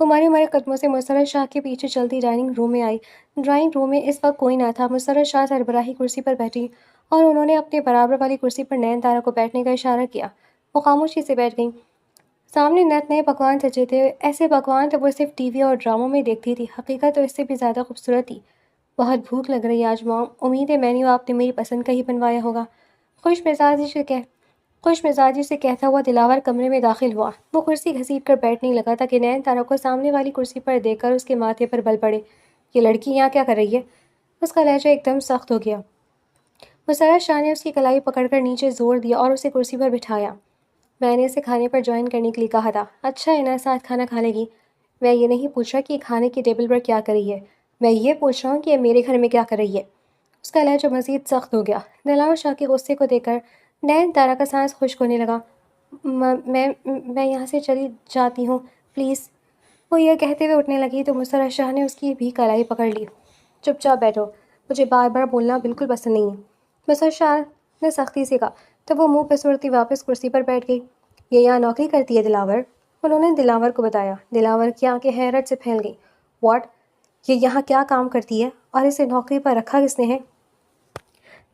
وہ مارے مارے قدموں سے مسرت شاہ کے پیچھے چلتی ڈائننگ روم میں آئی۔ ڈرائنگ روم میں اس وقت کوئی نہ تھا۔ مسرت شاہ سربراہی کرسی پر بیٹھی اور انہوں نے اپنے برابر والی کرسی پر نین تارا کو بیٹھنے کا اشارہ کیا۔ وہ خاموشی سے بیٹھ گئیں۔ سامنے نت نئے پکوان سجے تھے، ایسے پکوان تو وہ صرف ٹی وی اور ڈراموں میں دیکھتی تھی، حقیقت تو اس سے بھی زیادہ خوبصورت تھی۔ بہت بھوک لگ رہی ہے آج مام، امید ہے مینیو آپ نے میری پسند کا ہی بنوایا ہوگا، خوش مزاجی سے کہتا ہوا دلاور کمرے میں داخل ہوا۔ وہ کرسی گھسیٹ کر بیٹھنے لگا تاکہ نین تارا کو سامنے والی کرسی پر دیکھ کر اس کے ماتھے پر بل پڑے۔ یہ لڑکی یہاں کیا کر رہی ہے؟ اس کا لہجہ ایک دم سخت ہو گیا۔ مسرت شاہ نے اس کی کلائی پکڑ کر نیچے زور دیا اور اسے کرسی پر بٹھایا۔ میں نے اسے کھانے پر جوائن کرنے کے لیے کہا تھا، اچھا ہے نا، ساتھ کھانا کھا لے گی۔ میں یہ نہیں پوچھ رہا کہ یہ کھانے کی ٹیبل پر کیا کر رہی ہے، میں یہ پوچھ رہا ہوں کہ یہ میرے گھر میں کیا کر رہی ہے۔ اس کا لہجہ مزید سخت ہو گیا۔ دلاور شاہ کے غصے کو دیکھ کر نین تارا کا سانس خشک ہونے لگا۔ میں یہاں سے چلی جاتی ہوں پلیز۔ وہ یہ کہتے ہوئے اٹھنے لگی تو مسرت شاہ نے اس کی بھی کلائی پکڑ لی۔ چپ چاپ بیٹھو، مجھے بار بار بولنا بالکل پسند نہیں ہے، مسرت شاہ نے سختی سے کہا، تو وہ منہ پہ سرتی واپس کرسی پر بیٹھ گئی۔ یہ یہاں نوکری کرتی ہے دلاور؟ انہوں نے دلاور کو بتایا۔ دلاور کی آنکھیں حیرت سے پھیل گئیں۔ واٹ؟ یہ یہاں کیا کام کرتی ہے اور اسے نوکری پر رکھا کس نے ہے؟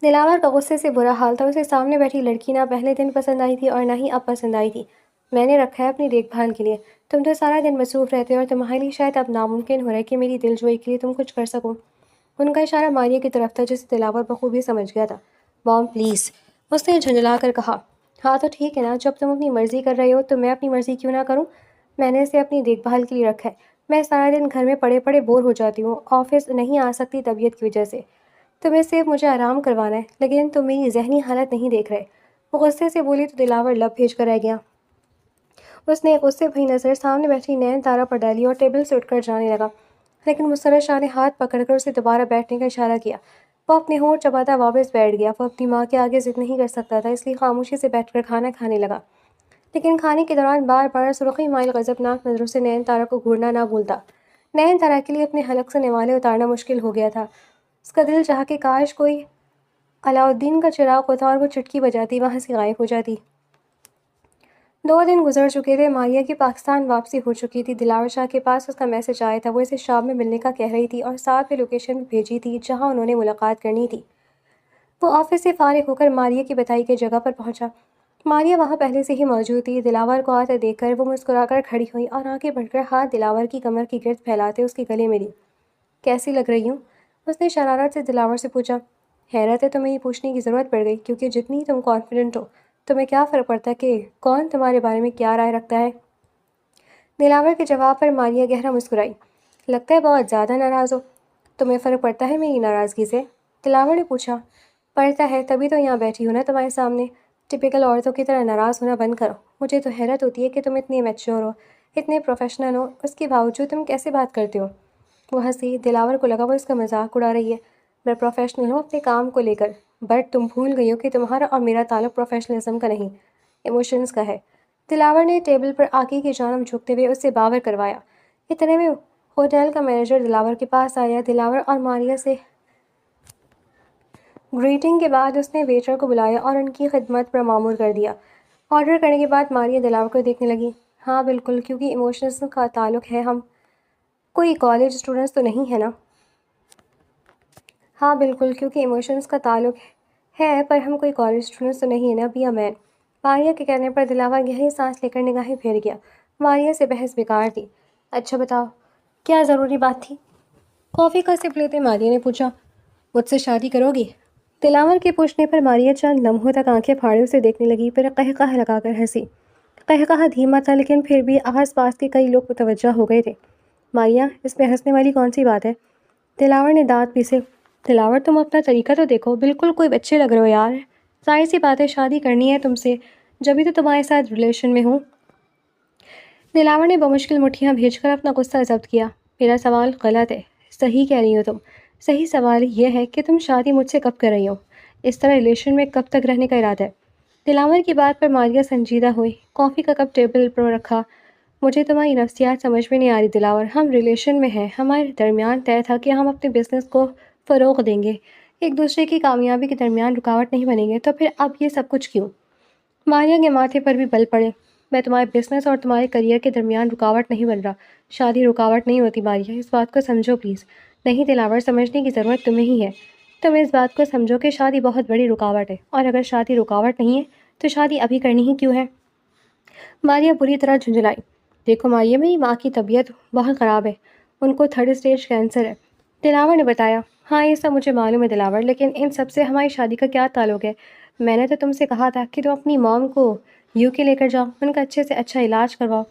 دلاور کا غصے سے برا حال تھا، اسے سامنے بیٹھی لڑکی نہ پہلے دن پسند آئی تھی اور نہ ہی اب پسند آئی تھی۔ میں نے رکھا ہے اپنی دیکھ بھال کے لیے، تم تو سارا دن مصروف رہتے ہو اور تمہارے لیے شاید اب ناممکن ہو رہا ہے کہ میری دل جوئی کے لیے تم کچھ کر سکو۔ ان کا اشارہ ماریہ کی طرف تھا جسے دلاور بخوبی سمجھ گیا تھا۔ مام پلیز، اس نے جھنجھلا کر کہا۔ ہاں تو ٹھیک ہے نا، جب تم اپنی مرضی کر رہے ہو تو میں اپنی مرضی کیوں نہ کروں؟ میں نے اسے اپنی دیکھ بھال کے لیے رکھا ہے، میں سارا دن گھر میں پڑے پڑے بور ہو جاتی ہوں، آفس نہیں آ سکتی طبیعت کی وجہ سے۔ تمہیں صرف مجھے آرام کروانا ہے، لیکن تم میری ذہنی حالت نہیں دیکھ رہے۔ وہ غصے سے بولی تو دلاور لب بھیج کر رہ گیا۔ اس نے ایک غصے بھری نظر سامنے بیٹھی نین تارا پر ڈالی اور ٹیبل سے اٹھ کر جانے لگا، لیکن مسرت شاہ نے ہاتھ پکڑ کر اسے دوبارہ بیٹھنے کا اشارہ کیا۔ وہ اپنے ہونٹ چباتا واپس بیٹھ گیا۔ وہ اپنی ماں کے آگے ضد نہیں کر سکتا تھا، اس لیے خاموشی سے بیٹھ کر کھانا کھانے لگا، لیکن کھانے کے دوران بار بار سرخی مائل غضبناک نظروں سے نین تارا کو گھورنا نہ بھولتا۔ نین تارا کے لیے اپنے حلق سے نوالے اتارنا مشکل ہو گیا تھا۔ اس کا دل چاہا کہ کاش کوئی علاؤالدین کا چراغ ہوتا اور وہ چٹکی بجاتی وہاں سے غائب ہو جاتی۔ 2 دن گزر چکے تھے۔ ماریہ کی پاکستان واپسی ہو چکی تھی۔ دلاور شاہ کے پاس اس کا میسج آیا تھا۔ وہ اسے شام میں ملنے کا کہہ رہی تھی اور ساتھ میں لوکیشن بھی بھیجی تھی جہاں انہوں نے ملاقات کرنی تھی۔ وہ آفس سے فارغ ہو کر ماریہ کی بتائی کی جگہ پر پہنچا۔ ماریہ وہاں پہلے سے ہی موجود تھی۔ دلاور کو آتے دیکھ کر وہ مسکرا کر کھڑی ہوئی اور آگے بڑھ کر ہاتھ دلاور کی کمر کی گرد پھیلاتے اس کے گلے میں لی۔ کیسی لگ رہی ہوں؟ اس نے شرارت سے دلاور سے پوچھا۔ حیرت ہے تمہیں یہ پوچھنے کی ضرورت پڑ گئی، کیونکہ جتنی تم کانفیڈنٹ ہو، تمہیں کیا فرق پڑتا ہے کہ کون تمہارے بارے میں کیا رائے رکھتا ہے؟ دلاور کے جواب پر ماریہ گہرا مسکرائی۔ لگتا ہے بہت زیادہ ناراض ہو۔ تمہیں فرق پڑتا ہے میری ناراضگی سے؟ دلاور نے پوچھا۔ پڑتا ہے، تبھی تو یہاں بیٹھی ہوں نا تمہارے سامنے۔ ٹپیکل عورتوں کی طرح ناراض ہونا بند کرو۔ مجھے تو حیرت ہوتی ہے کہ تم اتنے میچور ہو، اتنے پروفیشنل ہو، اس کے باوجود تم کیسے بات کرتے ہو؟ وہ ہنسی۔ دلاور کو لگا وہ اس کا مذاق اڑا رہی ہے۔ میں پروفیشنل ہوں اپنے کام کو لے کر، بٹ تم بھول گئی ہو کہ تمہارا اور میرا تعلق پروفیشنلزم کا نہیں، ایموشنز کا ہے۔ دلاور نے ٹیبل پر آگے کی جانب جھکتے ہوئے اسے باور کروایا۔ اتنے میں ہوٹل کا مینیجر دلاور کے پاس آیا۔ دلاور اور ماریہ سے گریٹنگ کے بعد اس نے ویٹر کو بلایا اور ان کی خدمت پر مامور کر دیا۔ آرڈر کرنے کے بعد ماریہ دلاور کو دیکھنے لگی۔ ہاں بالکل، کیونکہ ایموشنز کا تعلق ہے، ہم کوئی کالج اسٹوڈنٹس تو نہیں ہے نا؟ ہاں بالکل، کیونکہ ایموشنز کا تعلق ہے، پر ہم کوئی کالج اسٹوڈنٹس تو نہیں ہے نا بی اے مین۔ ماریہ کے کہنے پر دلاور گہری سانس لے کر نگاہیں پھیر گیا۔ ماریہ سے بحث بیکار تھی۔ اچھا بتاؤ، کیا ضروری بات تھی؟ کافی کا سپ لیتے ماریہ نے پوچھا۔ مجھ سے شادی کرو گی؟ دلاور کے پوچھنے پر ماریہ چند لمحوں تک آنکھیں پھاڑے اسے دیکھنے لگی، پھر قہقہ لگا کر ہنسی۔ قہقہ دھیما تھا، لیکن پھر بھی آس پاس کے کئی لوگ متوجہ ہو گئے تھے۔ ماریہ، اس میں ہنسنے والی کون سی بات ہے؟ دلاور نے دانت پیسے۔ دلاور تم اپنا طریقہ تو دیکھو، بالکل کوئی بچے لگ رہے ہو یار۔ ظاہر سی بات ہے شادی کرنی ہے تم سے، جبھی تو تمہارے ساتھ ریلیشن میں ہوں۔ دلاور نے بمشکل مٹھیاں بھیج کر اپنا غصہ ضبط کیا۔ میرا سوال غلط ہے، صحیح کہہ رہی ہو تم۔ صحیح سوال یہ ہے کہ تم شادی مجھ سے کب کر رہی ہو؟ اس طرح ریلیشن میں کب تک رہنے کا ارادہ ہے؟ دلاور کی بات پر ماریہ سنجیدہ ہوئی۔ کافی کا کپ ٹیبل پر رکھا۔ مجھے تمہاری نفسیات سمجھ میں نہیں آ رہی دلاور۔ ہم ریلیشن میں ہیں، ہمارے درمیان طے تھا کہ ہم اپنے بزنس کو فروغ دیں گے، ایک دوسرے کی کامیابی کے درمیان رکاوٹ نہیں بنیں گے، تو پھر اب یہ سب کچھ کیوں؟ ماریہ کے ماتھے پر بھی بل پڑے۔ میں تمہارے بزنس اور تمہارے کریئر کے درمیان رکاوٹ نہیں بن رہا۔ شادی رکاوٹ نہیں ہوتی ماریہ، اس بات کو سمجھو پلیز۔ نہیں دلاور، سمجھنے کی ضرورت تمہیں ہی ہے۔ تم اس بات کو سمجھو کہ شادی بہت بڑی رکاوٹ ہے، اور اگر شادی رکاوٹ نہیں ہے تو شادی ابھی کرنی ہی کیوں ہے؟ ماریہ بری طرح جھنجھلائی۔ دیکھو ماریہ، میری ماں کی طبیعت بہت خراب ہے، ان کو 3rd اسٹیج کینسر ہے۔ دلاور نے بتایا۔ ہاں یہ سب مجھے معلوم ہے دلاور، لیکن ان سب سے ہماری شادی کا کیا تعلق ہے؟ میں نے تو تم سے کہا تھا کہ تم اپنی موم کو UK لے کر جاؤ، ان کا اچھے سے اچھا علاج کرواؤ۔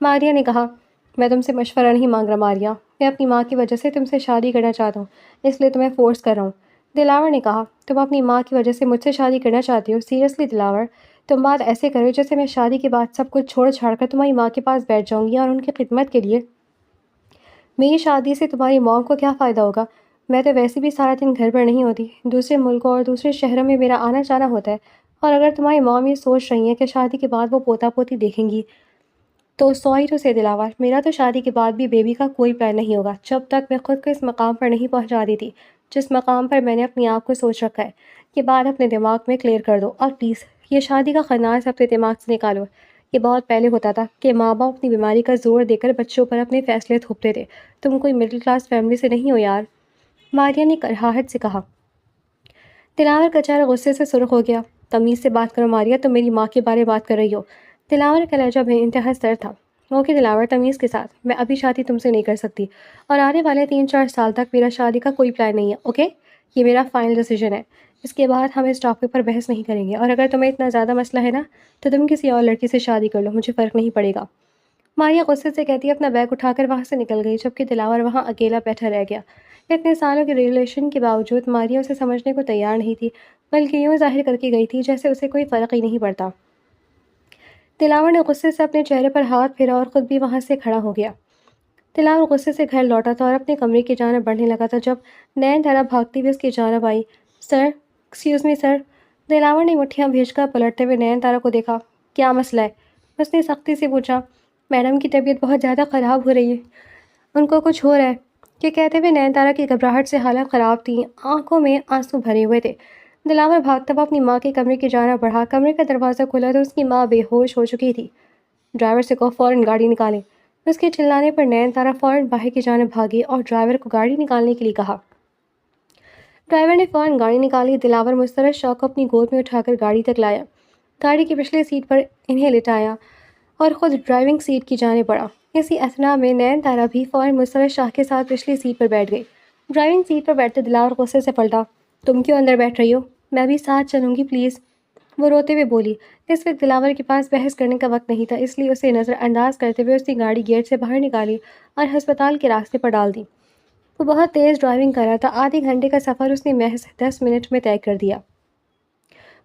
ماریہ نے کہا۔ میں تم سے مشورہ نہیں مانگ رہا ماریہ، میں اپنی ماں کی وجہ سے تم سے شادی کرنا چاہتا ہوں، اس لیے تمہیں فورس کر رہا ہوں۔ دلاور نے کہا۔ تم اپنی ماں کی وجہ سے مجھ سے شادی کرنا چاہتی ہو؟ سیریسلی دلاور، تم بات ایسے کرو جیسے میں شادی کے بعد سب کچھ چھوڑ چھاڑ کر تمہاری ماں کے پاس بیٹھ جاؤں گی اور ان کی خدمت کے لیے۔ میری شادی سے تمہاری موم کو کیا فائدہ ہوگا؟ میں تو ویسے بھی سارا دن گھر پر نہیں ہوتی، دوسرے ملکوں اور دوسرے شہروں میں میرا آنا جانا ہوتا ہے، اور اگر تمہاری موم یہ سوچ رہی ہیں کہ شادی کے بعد وہ پوتا پوتی دیکھیں گی تو سوری ٹو سے دلاور، میرا تو شادی کے بعد بھی بیبی کا کوئی پلان نہیں ہوگا جب تک میں خود کو اس مقام پر نہیں پہنچا دیتی جس مقام پر میں نے اپنی آپ کو سوچ رکھا ہے۔ یہ بات اپنے دماغ میں کلیئر کر دو، اور پلیز یہ شادی کا خناس اپنے دماغ سے نکالو۔ یہ بہت پہلے ہوتا تھا کہ ماں باپ اپنی بیماری کا زور دے کر بچوں پر اپنے فیصلے تھوپتے تھے۔ تم کوئی مڈل کلاس فیملی سے نہیں ہو یار، ماریہ نے کڑاہٹ سے کہا۔ دلاور کا چہرہ غصے سے سرخ ہو گیا۔ تمیز سے بات کرو ماریہ، تم میری ماں کے بارے بات کر رہی ہو۔ دلاور کا لہجہ بے انتہا سر تھا۔ اوکے دلاور، تمیز کے ساتھ، میں ابھی شادی تم سے نہیں کر سکتی، اور آنے والے 3-4 سال تک میرا شادی کا کوئی پلان نہیں ہے، اوکے؟ یہ میرا فائنل ڈیسیجن ہے، اس کے بعد ہم اس ٹاپک پر بحث نہیں کریں گے، اور اگر تمہیں اتنا زیادہ مسئلہ ہے نا تو تم کسی اور لڑکی سے شادی کر لو، مجھے فرق نہیں پڑے گا۔ ماریہ غصے سے کہتی اپنا بیگ اٹھا کر وہاں سے نکل گئی، جبکہ دلاور وہاں اکیلا بیٹھا رہ گیا۔ اتنے سالوں کے ریلیشن کے باوجود ماریہ اسے سمجھنے کو تیار نہیں تھی، بلکہ یوں ظاہر کر کے گئی تھی جیسے اسے کوئی فرق ہی نہیں پڑتا۔ دلاور نے غصے سے اپنے چہرے پر ہاتھ پھیرا اور خود بھی وہاں سے کھڑا ہو گیا۔ دلاور غصے سے گھر لوٹا تھا اور اپنے کمرے کی جانب بڑھنے لگا تھا جب نین تارا بھاگتی ہوئی اس کی جانب آئی۔ سر، ایکسکیوز می سر۔ دلاور نے مٹھیاں بھیج کر پلٹتے ہوئے نین تارا کو دیکھا۔ کیا مسئلہ ہے؟ اس نے سختی سے پوچھا۔ میڈم کی طبیعت بہت زیادہ خراب ہو رہی ہے، ان کو کچھ ہو رہا ہے۔ یہ کہتے ہوئے نین تارا کی گھبراہٹ سے حالت خراب تھی، آنکھوں میں آنسو بھرے ہوئے تھے۔ دلاور بھاگتا ہوا اپنی ماں کے کمرے کی جانب بڑھا۔ کمرے کا دروازہ کھلا تو اس کی ماں بے ہوش ہو چکی تھی۔ ڈرائیور سے کہو فوراً گاڑی نکالے۔ اس کے چلانے پر نین تارا فوراً باہر کی جانب بھاگی اور ڈرائیور کو گاڑی نکالنے کے لیے کہا۔ ڈرائیور نے فوراً گاڑی نکالی۔ دلاور مسترد شاہ کو اپنی گود میں اٹھا کر گاڑی تک لایا، گاڑی کی پچھلی سیٹ پر انہیں لٹایا اور خود ڈرائیونگ سیٹ کی جانب بڑھا۔ اسی اثنا میں نین تارا بھی فوراً مسترد شاہ کے ساتھ پچھلی سیٹ پر بیٹھ گئی۔ ڈرائیونگ سیٹ پر بیٹھتے دلاور غصے سے پلٹا۔ تم کیوں اندر بیٹھ رہی ہو؟ میں بھی ساتھ چلوں گی پلیز، وہ روتے ہوئے بولی۔ اس وقت دلاور کے پاس بحث کرنے کا وقت نہیں تھا، اس لیے اسے نظر انداز کرتے ہوئے اس نے گاڑی گیٹ سے باہر نکالی اور ہسپتال کے راستے پر ڈال دی۔ وہ بہت تیز ڈرائیونگ کر رہا تھا، آدھے گھنٹے کا سفر اس نے محض 10 منٹ میں طے کر دیا۔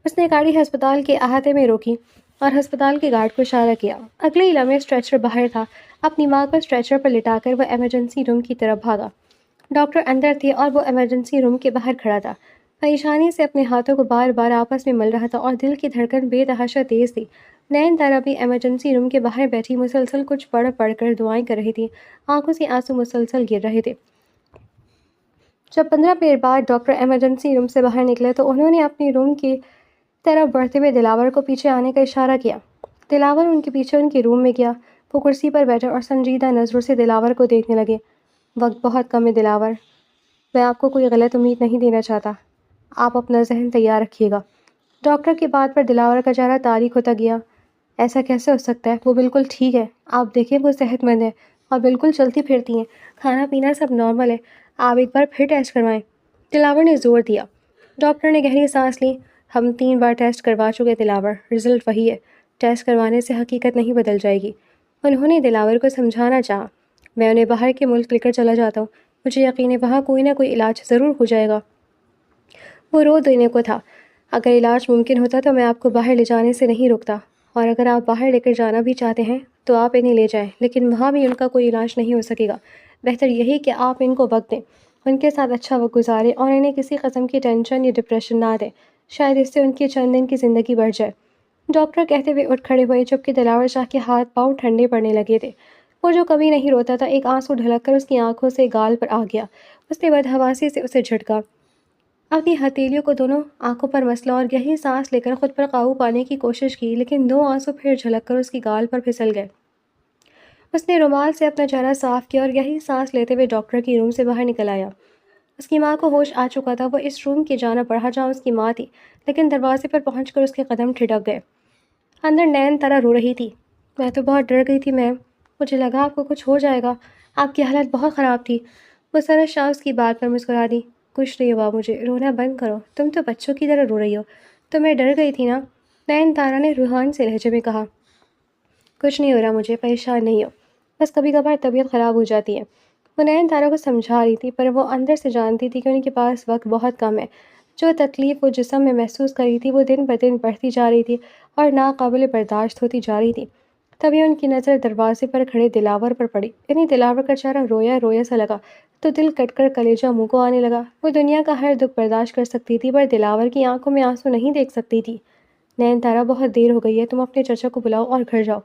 اس نے گاڑی ہسپتال کے احاطے میں روکی اور ہسپتال کے گارڈ کو اشارہ کیا۔ اگلے ہی لمحے اسٹریچر باہر تھا۔ اپنی ماں کو اسٹریچر پر لٹا کر وہ ایمرجنسی روم کی طرف بھاگا۔ ڈاکٹر اندر تھے اور وہ ایمرجنسی روم کے باہر کھڑا تھا، پریشانی سے اپنے ہاتھوں کو بار بار آپس میں مل رہا تھا اور دل کی دھڑکن بے تحاشا تیز تھی۔ نین تارا بھی ایمرجنسی روم کے باہر بیٹھی مسلسل کچھ پڑھ پڑھ کر دعائیں کر رہی تھی، آنکھوں سے آنسو مسلسل گر رہے تھے۔ جب 15 منٹ بعد ڈاکٹر ایمرجنسی روم سے باہر نکلے تو انہوں نے اپنے روم کی طرف بڑھتے ہوئے دلاور کو پیچھے آنے کا اشارہ کیا۔ دلاور ان کے پیچھے ان کے روم میں گیا۔ وہ کرسی پر بیٹھے اور سنجیدہ نظروں سے دلاور کو دیکھنے لگے۔ وقت بہت کم ہے دلاور، میں آپ کو کوئی غلط امید نہیں دینا چاہتا، آپ اپنا ذہن تیار رکھیے گا۔ ڈاکٹر کی بات پر دلاور کا چہرہ تاریک ہوتا گیا۔ ایسا کیسے ہو سکتا ہے؟ وہ بالکل ٹھیک ہے، آپ دیکھیں وہ صحت مند ہے اور بالکل چلتی پھرتی ہیں، کھانا پینا سب نارمل ہے، آپ ایک بار پھر ٹیسٹ کروائیں۔ دلاور نے زور دیا۔ ڈاکٹر نے گہری سانس لی۔ ہم 3 بار ٹیسٹ کروا چکے دلاور، رزلٹ وہی ہے، ٹیسٹ کروانے سے حقیقت نہیں بدل جائے گی۔ انہوں نے دلاور کو سمجھانا چاہا۔ میں انہیں باہر کے ملک لے کر چلا جاتا ہوں، مجھے یقین ہے وہاں کوئی نہ کوئی علاج ضرور ہو جائے گا۔ وہ رو دینے کو تھا۔ اگر علاج ممکن ہوتا تو میں آپ کو باہر لے جانے سے نہیں روکتا، اور اگر آپ باہر لے کر جانا بھی چاہتے ہیں تو آپ انہیں لے جائیں، لیکن وہاں بھی ان کا کوئی علاج نہیں ہو سکے گا۔ بہتر یہی کہ آپ ان کو وقت دیں، ان کے ساتھ اچھا وقت گزاریں اور انہیں کسی قسم کی ٹینشن یا ڈپریشن نہ دیں، شاید اس سے ان کی چند دن کی زندگی بڑھ جائے۔ ڈاکٹر کہتے ہوئے اٹھ کھڑے ہوئے، جبکہ دلاور شاہ کے ہاتھ پاؤں ٹھنڈے پڑنے لگے تھے۔ وہ جو کبھی نہیں روتا تھا، ایک آنسو ڈھلک کر اس کی آنکھوں سے گال پر آ گیا۔ اس نے بدحواسی سے اسے جھٹکا، اپنی ہتھیلیوں کو دونوں آنکھوں پر مسلا اور گہری سانس لے کر خود پر قابو پانے کی کوشش کی، لیکن 2 آنسو پھر جھلک کر اس کی گال پر پھسل گئے۔ اس نے رومال سے اپنا چہرہ صاف کیا اور گہری سانس لیتے ہوئے ڈاکٹر کی روم سے باہر نکل آیا۔ اس کی ماں کو ہوش آ چکا تھا۔ وہ اس روم کی جانب بڑھا جہاں اس کی ماں تھی، لیکن دروازے پر پہنچ کر اس کے قدم ٹھٹک گئے۔ اندر نین تارا رو رہی تھی۔ میں تو بہت ڈر گئی تھی میم، مجھے لگا آپ کو کچھ ہو جائے گا، آپ کی حالت بہت خراب تھی۔ مسرت شاہ اس کی بات پر مسکرا دی۔ کچھ نہیں ہوا مجھے، رونا بند کرو، تم تو بچوں کی طرح رو رہی ہو، تو میں ڈر گئی تھی نا، نین تارا نے روحان سے لہجے میں کہا۔ کچھ نہیں ہو رہا مجھے، پریشان نہیں ہو، بس کبھی کبھار طبیعت خراب ہو جاتی ہے۔ وہ نین تارا کو سمجھا رہی تھی، پر وہ اندر سے جانتی تھی کہ ان کے پاس وقت بہت کم ہے۔ جو تکلیف وہ جسم میں محسوس کر رہی تھی وہ دن بدن بڑھتی جا رہی تھی اور ناقابل برداشت ہوتی جا رہی تھی۔ تبھی ان کی نظر دروازے پر کھڑے دلاور پر پڑی۔ انہیں دلاور کا چہرہ رویا رویا سا لگا تو دل کٹ کر کلیجہ منہ کو آنے لگا۔ وہ دنیا کا ہر دکھ برداشت کر سکتی تھی، پر دلاور کی آنکھوں میں آنسو نہیں دیکھ سکتی تھی۔ نین تارا، بہت دیر ہو گئی ہے، تم اپنے چچا کو بلاؤ اور گھر جاؤ،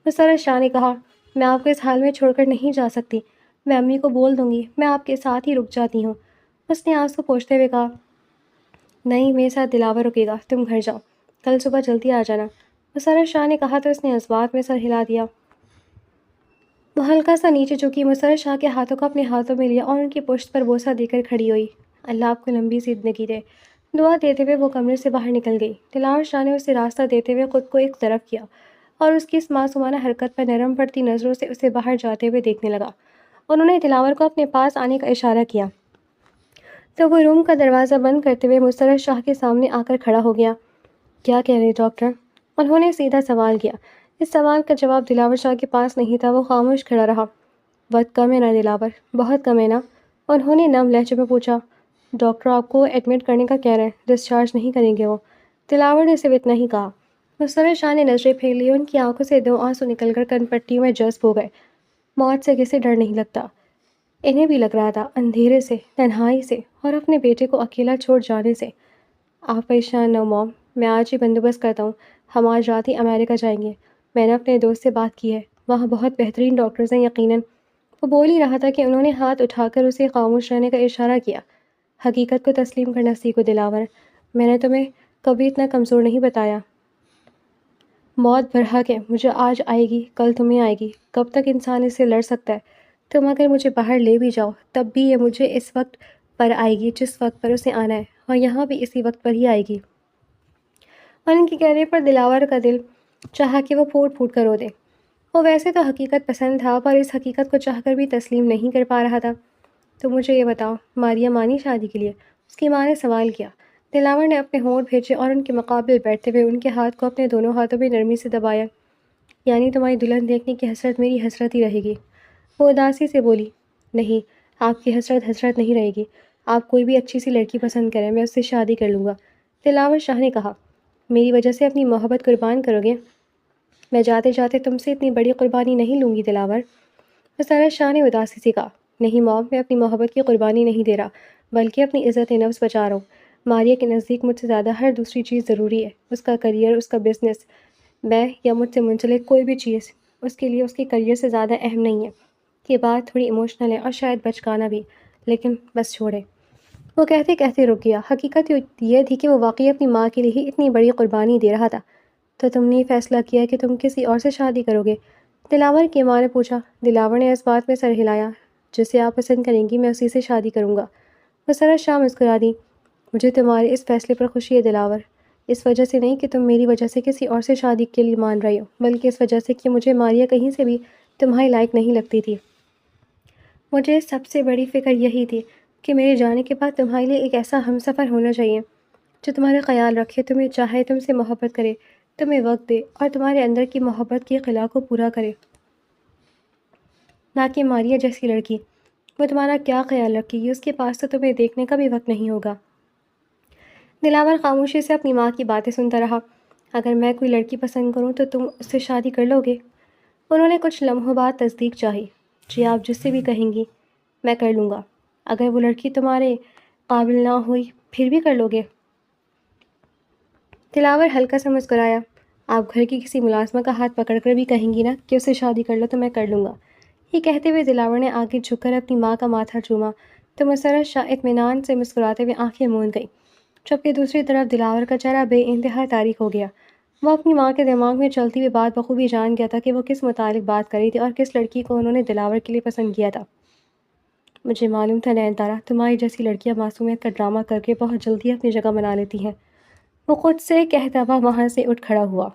مسرت شاہ نے کہا۔ میں آپ کو اس حال میں چھوڑ کر نہیں جا سکتی، میں امی کو بول دوں گی، میں آپ کے ساتھ ہی رک جاتی ہوں، اس نے آنسو پوچھتے ہوئے کہا۔ نہیں، میرے ساتھ دلاور رکے گا، تم گھر جاؤ، کل صبح جلدی آ جانا، مسرت شاہ نے کہا تو اس نے جذبات میں سر ہلا دیا۔ وہ ہلکا سا نیچے جھکی، مسرت شاہ کے ہاتھوں کو اپنے ہاتھوں میں لیا اور ان کی پشت پر بوسہ دے کر کھڑی ہوئی۔ اللہ آپ کو لمبی زندگی دے، دعا دیتے ہوئے وہ کمرے سے باہر نکل گئی۔ دلاور شاہ نے اسے راستہ دیتے ہوئے خود کو ایک طرف کیا اور اس کی اس معصومانہ حرکت پر نرم پڑتی نظروں سے اسے باہر جاتے ہوئے دیکھنے لگا۔ انہوں نے دلاور کو اپنے پاس آنے کا اشارہ کیا تو وہ روم کا دروازہ بند کرتے ہوئے مسرت شاہ کے سامنے آ کر کھڑا ہو گیا۔ کیا کہہ رہے ڈاکٹر؟ انہوں نے سیدھا سوال کیا۔ اس سوال کا جواب دلاور شاہ کے پاس نہیں تھا، وہ خاموش کھڑا رہا۔ وقت کم ہے نا دلاور، بہت کم ہے نا؟ انہوں نے نم لہجے میں پوچھا۔ ڈاکٹر آپ کو ایڈمٹ کرنے کا کہہ رہے ہیں، ڈسچارج نہیں کریں گے وہ۔ دلاور نے صرف اتنا ہی کہا۔ مسرر شاہ نے نظریں پھیر لی، ان کی آنکھوں سے 2 آنسو نکل کر کن پٹی میں جذب ہو گئے۔ موت سے کسے ڈر نہیں لگتا؟ انہیں بھی لگ رہا تھا، اندھیرے سے، تنہائی سے، اور اپنے بیٹے کو اکیلا چھوڑ جانے سے۔ آپ پریشان نہ موم، میں آج ہی بندوبست کرتا ہوں، ہم آج رات ہی امریکہ جائیں گے۔ میں نے اپنے دوست سے بات کی ہے، وہاں بہت بہترین ڈاکٹرز ہیں یقیناً۔ وہ بول ہی رہا تھا کہ انہوں نے ہاتھ اٹھا کر اسے خاموش رہنے کا اشارہ کیا۔ حقیقت کو تسلیم کرنا سیکھو دلاور، میں نے تمہیں کبھی اتنا کمزور نہیں بتایا۔ موت برحق ہے، مجھے آج آئے گی، کل تمہیں آئے گی، کب تک انسان اس سے لڑ سکتا ہے؟ تم اگر مجھے باہر لے بھی جاؤ تب بھی یہ مجھے اس وقت پر آئے گی جس وقت پر اسے آنا ہے، اور یہاں بھی اسی وقت پر ہی آئے گی۔ اور ان کے کہنے پر دلاور کا دل چاہا کہ وہ پھوٹ پھوٹ کر رو دے۔ وہ ویسے تو حقیقت پسند تھا، پر اس حقیقت کو چاہ کر بھی تسلیم نہیں کر پا رہا تھا۔ تو مجھے یہ بتاؤ، ماریا مانی شادی کے لیے؟ اس کی ماں نے سوال کیا۔ دلاور نے اپنے ہونٹ بھیجے اور ان کے مقابل بیٹھتے ہوئے ان کے ہاتھ کو اپنے دونوں ہاتھوں میں نرمی سے دبایا۔ یعنی تمہاری دلہن دیکھنے کی حسرت میری حسرت ہی رہے گی؟ وہ اداسی سے بولی۔ نہیں، آپ کی حسرت حسرت نہیں رہے گی، آپ کوئی بھی اچھی سی لڑکی پسند کریں، میں اس سے شادی کر لوں گا، دلاور شاہ نے کہا۔ میری وجہ سے اپنی محبت قربان کرو گے؟ میں جاتے جاتے تم سے اتنی بڑی قربانی نہیں لوں گی دلاور، مسرر شاہ نے اداسی سے کہا۔ نہیں موم، میں اپنی محبت کی قربانی نہیں دے رہا، بلکہ اپنی عزت نفس بچا رہا ہوں۔ ماریہ کے نزدیک مجھ سے زیادہ ہر دوسری چیز ضروری ہے، اس کا کریئر، اس کا بزنس۔ میں یا مجھ سے منسلک کوئی بھی چیز اس کے لیے اس کے کریئر سے زیادہ اہم نہیں ہے۔ یہ بات تھوڑی ایموشنل ہے اور شاید بچکانہ بھی، لیکن بس چھوڑے۔ وہ کہتے کہتے رک گیا۔ حقیقت یہ تھی کہ وہ واقعی اپنی ماں کے لیے ہی اتنی بڑی قربانی دے رہا تھا۔ تو تم نے فیصلہ کیا کہ تم کسی اور سے شادی کرو گے؟ دلاور کی ماں نے پوچھا۔ دلاور نے اس بات میں سر ہلایا۔ جسے آپ پسند کریں گی میں اسی سے شادی کروں گا۔ مسرر شاہ مسکرا دی۔ مجھے تمہارے اس فیصلے پر خوشی ہے دلاور، اس وجہ سے نہیں کہ تم میری وجہ سے کسی اور سے شادی کے لیے مان رہی ہو، بلکہ اس وجہ سے کہ مجھے ماریہ کہیں سے بھی تمہاری لائق نہیں لگتی تھی۔ مجھے سب سے بڑی فکر یہی تھی کہ میرے جانے کے بعد تمہارے لیے ایک ایسا ہمسفر ہونا چاہیے جو تمہارا خیال رکھے، تمہیں چاہے، تم سے محبت کرے، تمہیں وقت دے اور تمہارے اندر کی محبت کے خلا کو پورا کرے۔ نہ کہ ماریہ جیسی لڑکی، وہ تمہارا کیا خیال رکھے گی؟ اس کے پاس تو تمہیں دیکھنے کا بھی وقت نہیں ہوگا۔ دلاور خاموشی سے اپنی ماں کی باتیں سنتا رہا۔ اگر میں کوئی لڑکی پسند کروں تو تم اس سے شادی کر لو گے؟ انہوں نے کچھ لمحوں بعد تصدیق چاہی۔ جی آپ جس سے بھی کہیں گی میں کر لوں گا۔ اگر وہ لڑکی تمہارے قابل نہ ہوئی پھر بھی کر لو گے؟ دلاور ہلکا سا مسکرایا۔ آپ گھر کی کسی ملازمہ کا ہاتھ پکڑ کر بھی کہیں گی نا کہ اسے شادی کر لو تو میں کر لوں گا۔ یہ کہتے ہوئے دلاور نے آگے جھک کر اپنی ماں کا ماتھا چوما تو مسرر شاہ اطمینان سے مسکراتے ہوئے آنکھیں موند گئی، جبکہ دوسری طرف دلاور کا چہرہ بے انتہا تاریک ہو گیا۔ وہ اپنی ماں کے دماغ میں چلتی ہوئی بات بخوبی جان گیا تھا کہ وہ کس متعلق بات کری تھی اور کس لڑکی کو انہوں نے دلاور کے لیے پسند کیا تھا۔ مجھے معلوم تھا نین تارا، تمہاری جیسی لڑکیاں معصومیت کا ڈرامہ کر کے بہت جلدی اپنی جگہ بنا لیتی ہیں۔ وہ خود سے کہتا ہوا وہاں سے اٹھ کھڑا ہوا۔